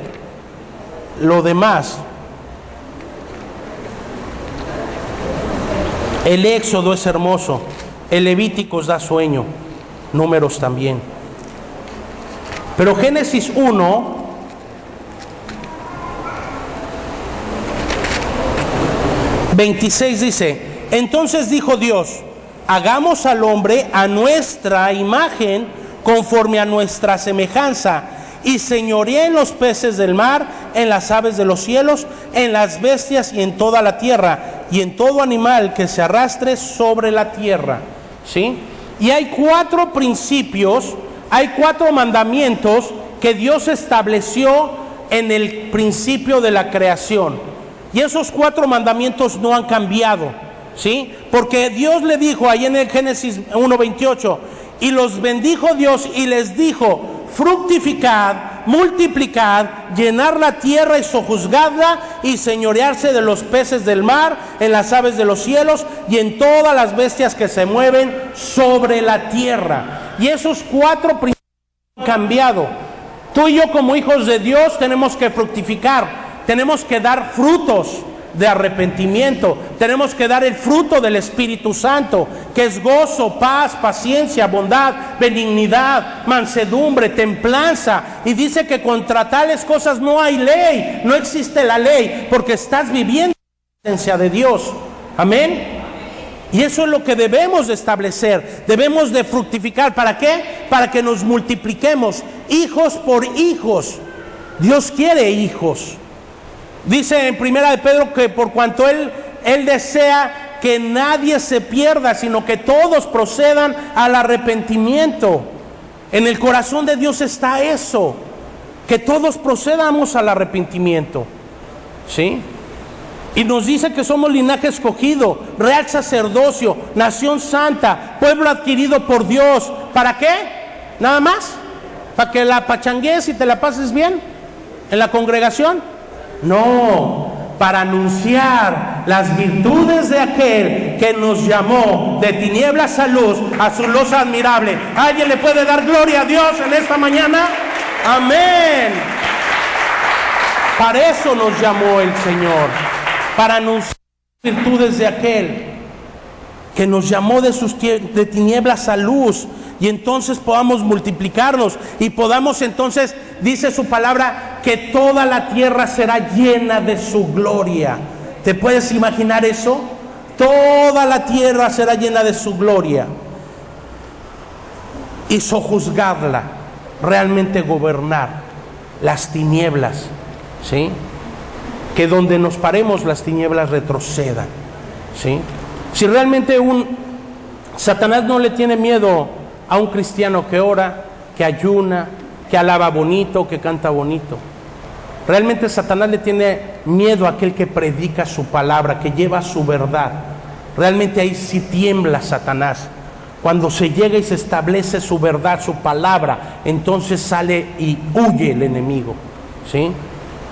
Speaker 1: lo demás. El Éxodo es hermoso, el Levíticos da sueño, Números también. Pero Génesis 1, (26) dice: entonces dijo Dios, hagamos al hombre a nuestra imagen, conforme a nuestra semejanza, y señoree en los peces del mar, en las aves de los cielos, en las bestias y en toda la tierra, y en todo animal que se arrastre sobre la tierra. ¿Sí? Y hay 4 principios, hay 4 mandamientos que Dios estableció en el principio de la creación. Y esos 4 mandamientos no han cambiado. ¿Sí? Porque Dios le dijo ahí en el Génesis 1:28, y los bendijo Dios y les dijo: fructificad, multiplicad, llenar la tierra y sojuzgadla, y señorearse de los peces del mar, en las aves de los cielos y en todas las bestias que se mueven sobre la tierra. Y esos 4 principios han cambiado. Tú y yo, como hijos de Dios, tenemos que fructificar, tenemos que dar frutos de arrepentimiento, tenemos que dar el fruto del Espíritu Santo, que es gozo, paz, paciencia, bondad, benignidad, mansedumbre, templanza. Y dice que contra tales cosas no hay ley, no existe la ley, porque estás viviendo la presencia de Dios. Amén. Y eso es lo que debemos de establecer, debemos de fructificar. ¿Para qué? Para que nos multipliquemos, hijos por hijos. Dios quiere hijos. Dice en Primera de Pedro que por cuanto Él desea que nadie se pierda, sino que todos procedan al arrepentimiento. En el corazón de Dios está eso, que todos procedamos al arrepentimiento. ¿Sí? Y nos dice que somos linaje escogido, real sacerdocio, nación santa, pueblo adquirido por Dios. ¿Para qué? ¿Nada más? ¿Para que la pachangues y te la pases bien en la congregación? No, para anunciar las virtudes de aquel que nos llamó de tinieblas a luz, a su luz admirable. ¿Alguien le puede dar gloria a Dios en esta mañana? Amén. Para eso nos llamó el Señor, para anunciar las virtudes de aquel que nos llamó de tinieblas a luz, y entonces podamos multiplicarnos y podamos entonces, dice su palabra, que toda la tierra será llena de su gloria. ¿Te puedes imaginar eso? Toda la tierra será llena de su gloria. Y sojuzgarla, realmente gobernar las tinieblas, ¿sí? Que donde nos paremos las tinieblas retrocedan, ¿sí? Si realmente Satanás no le tiene miedo a un cristiano que ora, que ayuna, que alaba bonito, que canta bonito. Realmente Satanás le tiene miedo a aquel que predica su palabra, que lleva su verdad. Realmente ahí sí tiembla Satanás. Cuando se llega y se establece su verdad, su palabra, entonces sale y huye el enemigo, ¿sí?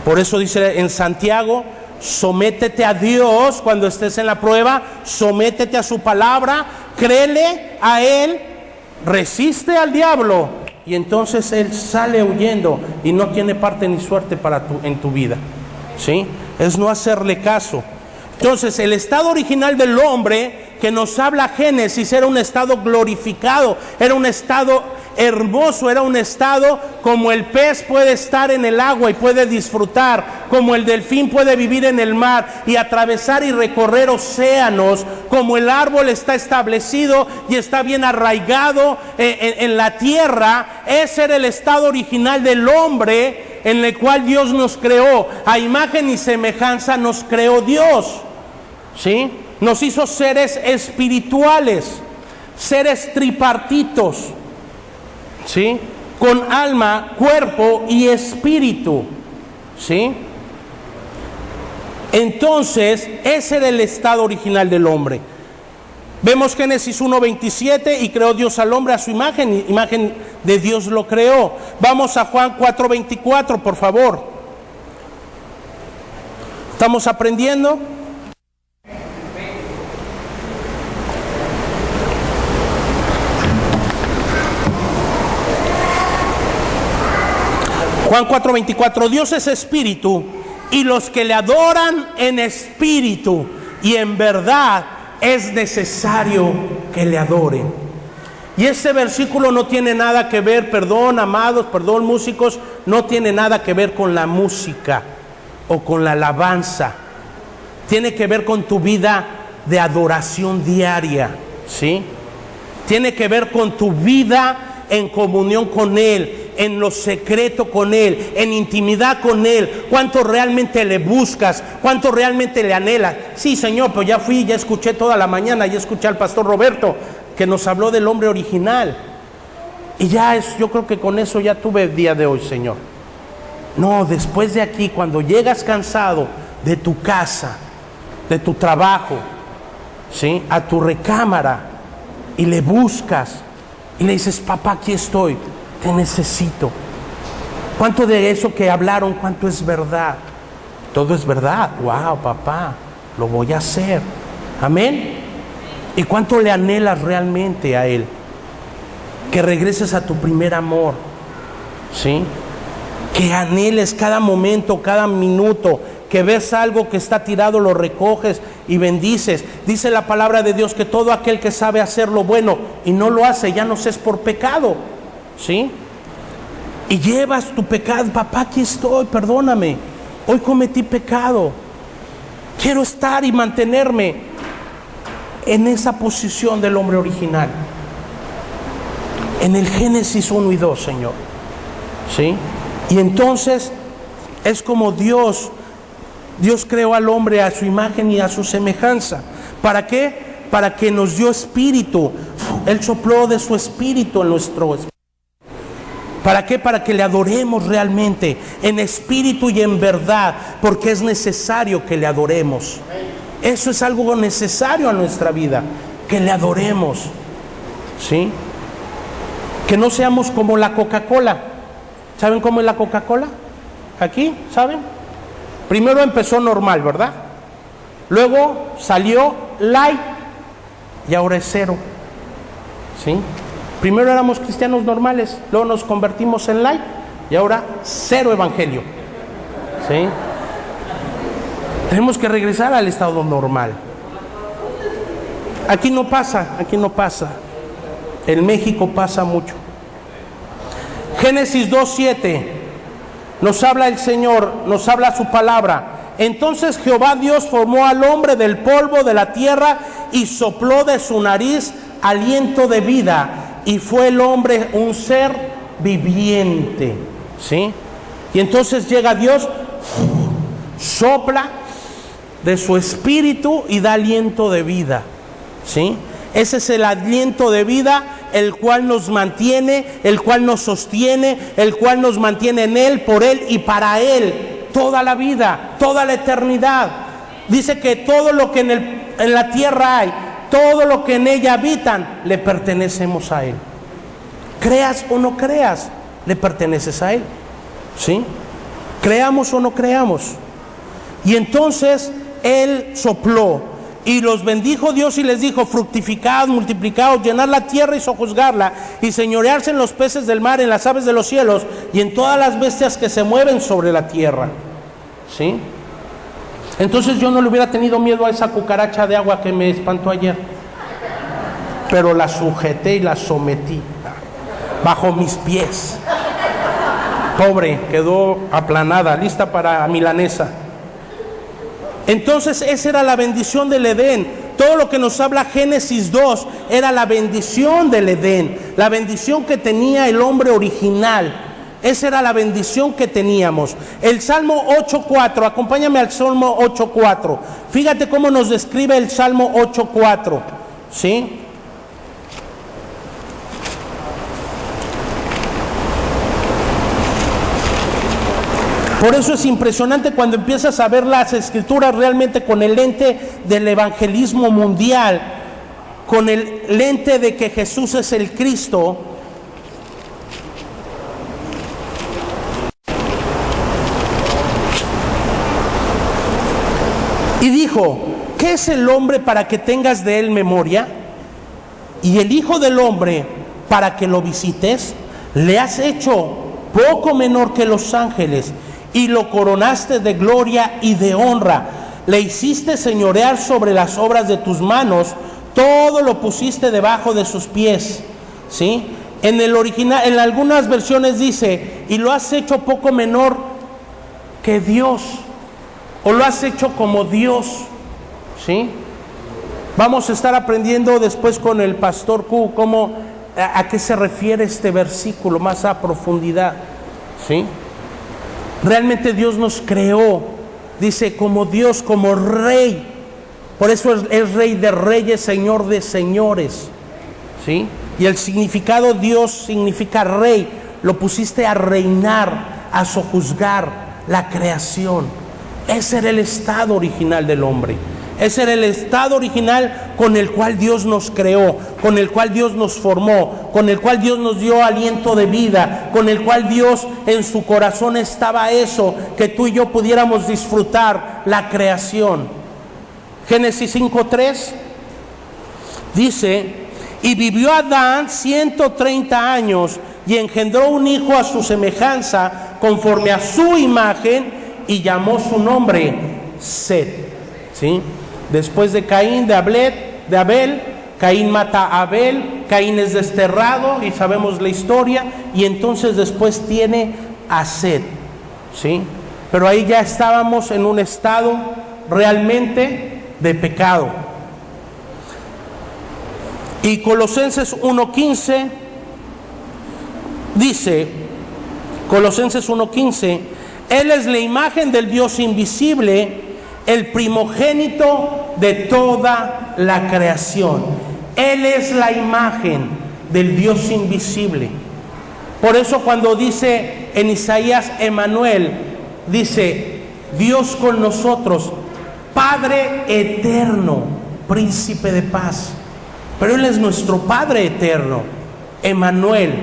Speaker 1: Por eso dice en Santiago: sométete a Dios cuando estés en la prueba, sométete a su palabra, créele a Él, resiste al diablo, y entonces él sale huyendo y no tiene parte ni suerte en tu vida. ¿Sí? Es no hacerle caso. Entonces, el estado original del hombre que nos habla Génesis era un estado glorificado, era un estado hermoso, era un estado como el pez puede estar en el agua y puede disfrutar, como el delfín puede vivir en el mar y atravesar y recorrer océanos, como el árbol está establecido y está bien arraigado en la tierra. Ese era el estado original del hombre, en el cual Dios nos creó. A imagen y semejanza nos creó Dios, ¿sí? Nos hizo seres espirituales, seres tripartitos, ¿sí? Con alma, cuerpo y espíritu, ¿sí? Entonces, ese era el estado original del hombre. Vemos Génesis 1:27, y creó Dios al hombre a su imagen, imagen de Dios lo creó. Vamos a Juan 4:24, por favor. ¿Estamos aprendiendo? Juan 4:24, Dios es espíritu, y los que le adoran en espíritu y en verdad es necesario que le adoren. Y este versículo no tiene nada que ver, perdón amados, perdón músicos, no tiene nada que ver con la música o con la alabanza. Tiene que ver con tu vida de adoración diaria, ¿sí? Tiene que ver con tu vida en comunión con Él, en lo secreto con Él, en intimidad con Él. Cuánto realmente le buscas, cuánto realmente le anhelas. Sí, Señor, pues ya fui, ya escuché toda la mañana, ya escuché al pastor Roberto que nos habló del hombre original, y yo creo que con eso ya tuve el día de hoy, Señor. No, después de aquí, cuando llegas cansado de tu casa, de tu trabajo, ¿sí?, a tu recámara, y le buscas y le dices: papá, aquí estoy, te necesito. ¿Cuánto de eso que hablaron, cuánto es verdad? Todo es verdad. Wow, papá, lo voy a hacer. Amén. ¿Y cuánto le anhelas realmente a Él? Que regreses a tu primer amor, ¿sí? Que anheles cada momento, cada minuto, que ves algo que está tirado, lo recoges y bendices. Dice la palabra de Dios que todo aquel que sabe hacer lo bueno y no lo hace, ya no es por pecado, ¿sí? Y llevas tu pecado: papá, aquí estoy, perdóname, hoy cometí pecado, quiero estar y mantenerme en esa posición del hombre original, en el Génesis 1 y 2, Señor, ¿sí? Y entonces es como Dios creó al hombre a su imagen y a su semejanza. ¿Para qué? Para que nos dio espíritu. Él sopló de su espíritu en nuestro espíritu. ¿Para qué? Para que le adoremos realmente, en espíritu y en verdad, porque es necesario que le adoremos. Eso es algo necesario a nuestra vida, que le adoremos, ¿sí? Que no seamos como la Coca-Cola. ¿Saben cómo es la Coca-Cola? Aquí, ¿saben? Primero empezó normal, ¿verdad? Luego salió light y ahora es cero, ¿sí? Primero éramos cristianos normales, luego nos convertimos en light y ahora cero evangelio, ¿sí? Tenemos que regresar al estado normal. Aquí no pasa, aquí no pasa. En México pasa mucho. Génesis 2:7 nos habla el Señor, nos habla su palabra. Entonces Jehová Dios formó al hombre del polvo de la tierra y sopló de su nariz aliento de vida, y fue el hombre un ser viviente, ¿sí? Y entonces llega Dios, sopla de su espíritu y da aliento de vida, ¿sí? Ese es el aliento de vida, el cual nos mantiene, el cual nos sostiene, el cual nos mantiene en Él, por Él y para Él, toda la vida, toda la eternidad. Dice que todo lo que en la tierra hay, todo lo que en ella habitan, le pertenecemos a Él. Creas o no creas, le perteneces a Él, ¿sí? Creamos o no creamos. Y entonces Él sopló y los bendijo Dios y les dijo: fructificad, multiplicaos, llenad la tierra y sojuzgarla, y señorearse en los peces del mar, en las aves de los cielos y en todas las bestias que se mueven sobre la tierra, ¿sí? Entonces yo no le hubiera tenido miedo a esa cucaracha de agua que me espantó ayer, pero la sujeté y la sometí bajo mis pies. Pobre, quedó aplanada, lista para milanesa. Entonces esa era la bendición del Edén. Todo lo que nos habla Génesis 2 era la bendición del Edén, la bendición que tenía el hombre original. Esa era la bendición que teníamos. El Salmo 8.4, acompáñame al Salmo 8.4. Fíjate cómo nos describe el Salmo 8.4, ¿sí? Por eso es impresionante cuando empiezas a ver las escrituras realmente con el lente del evangelismo mundial, con el lente de que Jesús es el Cristo. Y dijo, ¿qué es el hombre para que tengas de él memoria? Y el Hijo del Hombre para que lo visites. Le has hecho poco menor que los ángeles y lo coronaste de gloria y de honra. Le hiciste señorear sobre las obras de tus manos, todo lo pusiste debajo de sus pies. ¿Sí? En el original, en algunas versiones dice, y lo has hecho poco menor que Dios, o lo has hecho como Dios. ¿Sí? Vamos a estar aprendiendo después con el pastor Q a qué se refiere este versículo más a profundidad. ¿Sí? Realmente Dios nos creó, dice, como Dios, como Rey. Por eso es Rey de reyes, Señor de señores. ¿Sí? Y el significado Dios significa Rey. Lo pusiste a reinar, a sojuzgar la creación. Ese era el estado original del hombre. Ese era el estado original con el cual Dios nos creó, con el cual Dios nos formó, con el cual Dios nos dio aliento de vida, con el cual Dios en su corazón estaba eso, que tú y yo pudiéramos disfrutar la creación. Génesis 5:3 dice, y vivió Adán 130 años y engendró un hijo a su semejanza, conforme a su imagen, y llamó su nombre Set. ¿Sí? Después de Caín, de Abel, Caín mata a Abel, Caín es desterrado y sabemos la historia, y entonces después tiene a Set. ¿Sí? Pero ahí ya estábamos en un estado realmente de pecado. Y Colosenses 1:15 dice, Colosenses 1:15, Él es la imagen del Dios invisible, el primogénito de toda la creación. Él es la imagen del Dios invisible. Por eso cuando dice en Isaías Emmanuel, dice Dios con nosotros, Padre eterno, príncipe de paz. Pero Él es nuestro Padre eterno, Emmanuel,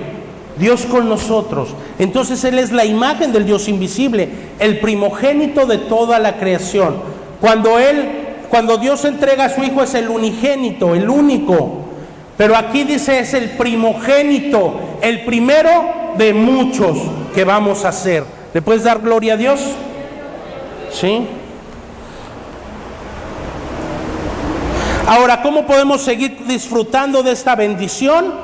Speaker 1: Dios con nosotros. Entonces Él es la imagen del Dios invisible, el primogénito de toda la creación. Cuando Dios entrega a su Hijo es el unigénito, el único. Pero aquí dice es el primogénito, el primero de muchos que vamos a ser. ¿Le puedes dar gloria a Dios? ¿Sí? Ahora, ¿cómo podemos seguir disfrutando de esta bendición?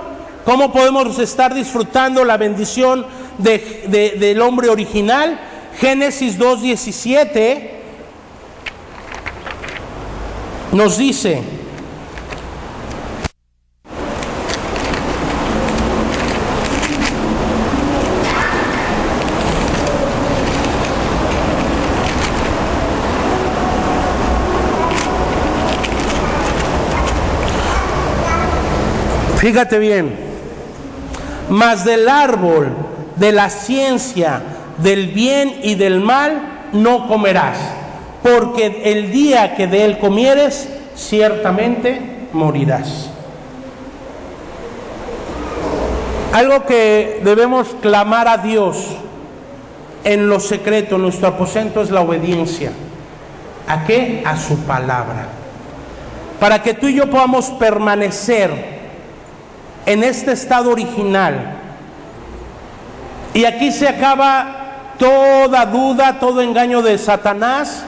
Speaker 1: ¿Cómo podemos estar disfrutando la bendición del hombre original? Génesis 2:17 nos dice, fíjate bien, mas del árbol de la ciencia del bien y del mal no comerás, porque el día que de él comieres, ciertamente morirás. Algo que debemos clamar a Dios en lo secreto, en nuestro aposento, es la obediencia. ¿A qué? A su palabra. Para que tú y yo podamos permanecer en este estado original. Y aquí se acaba toda duda, todo engaño de Satanás,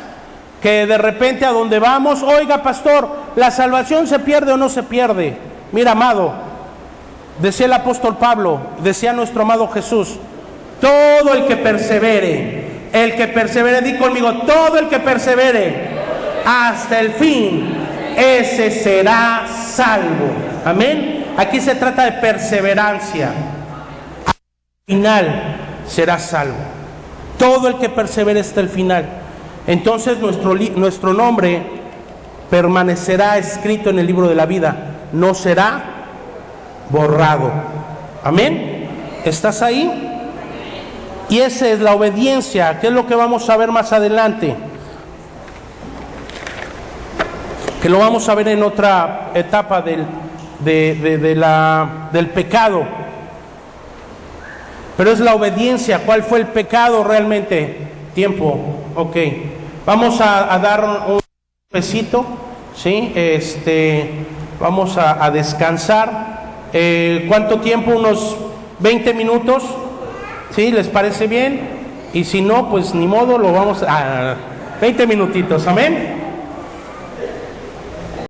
Speaker 1: que de repente a donde vamos, oiga pastor, ¿la salvación se pierde o no se pierde? Mira, amado, decía el apóstol Pablo, decía nuestro amado Jesús, todo el que persevere, di conmigo, todo el que persevere hasta el fin, ese será salvo. Amén. Aquí se trata de perseverancia. Al final será salvo. Todo el que persevere hasta el final. Entonces nuestro nombre permanecerá escrito en el libro de la vida, no será borrado. Amén. ¿Estás ahí? Y esa es la obediencia, que es lo que vamos a ver más adelante, que lo vamos a ver en otra etapa del pecado. Pero es la obediencia. ¿Cuál fue el pecado realmente? Tiempo. Ok. Vamos a dar un besito, ¿sí? Vamos a descansar. ¿Cuánto tiempo? Unos 20 minutos. ¿Sí? ¿Les parece bien? Y si no, pues ni modo, lo vamos a 20 minutitos. Amén.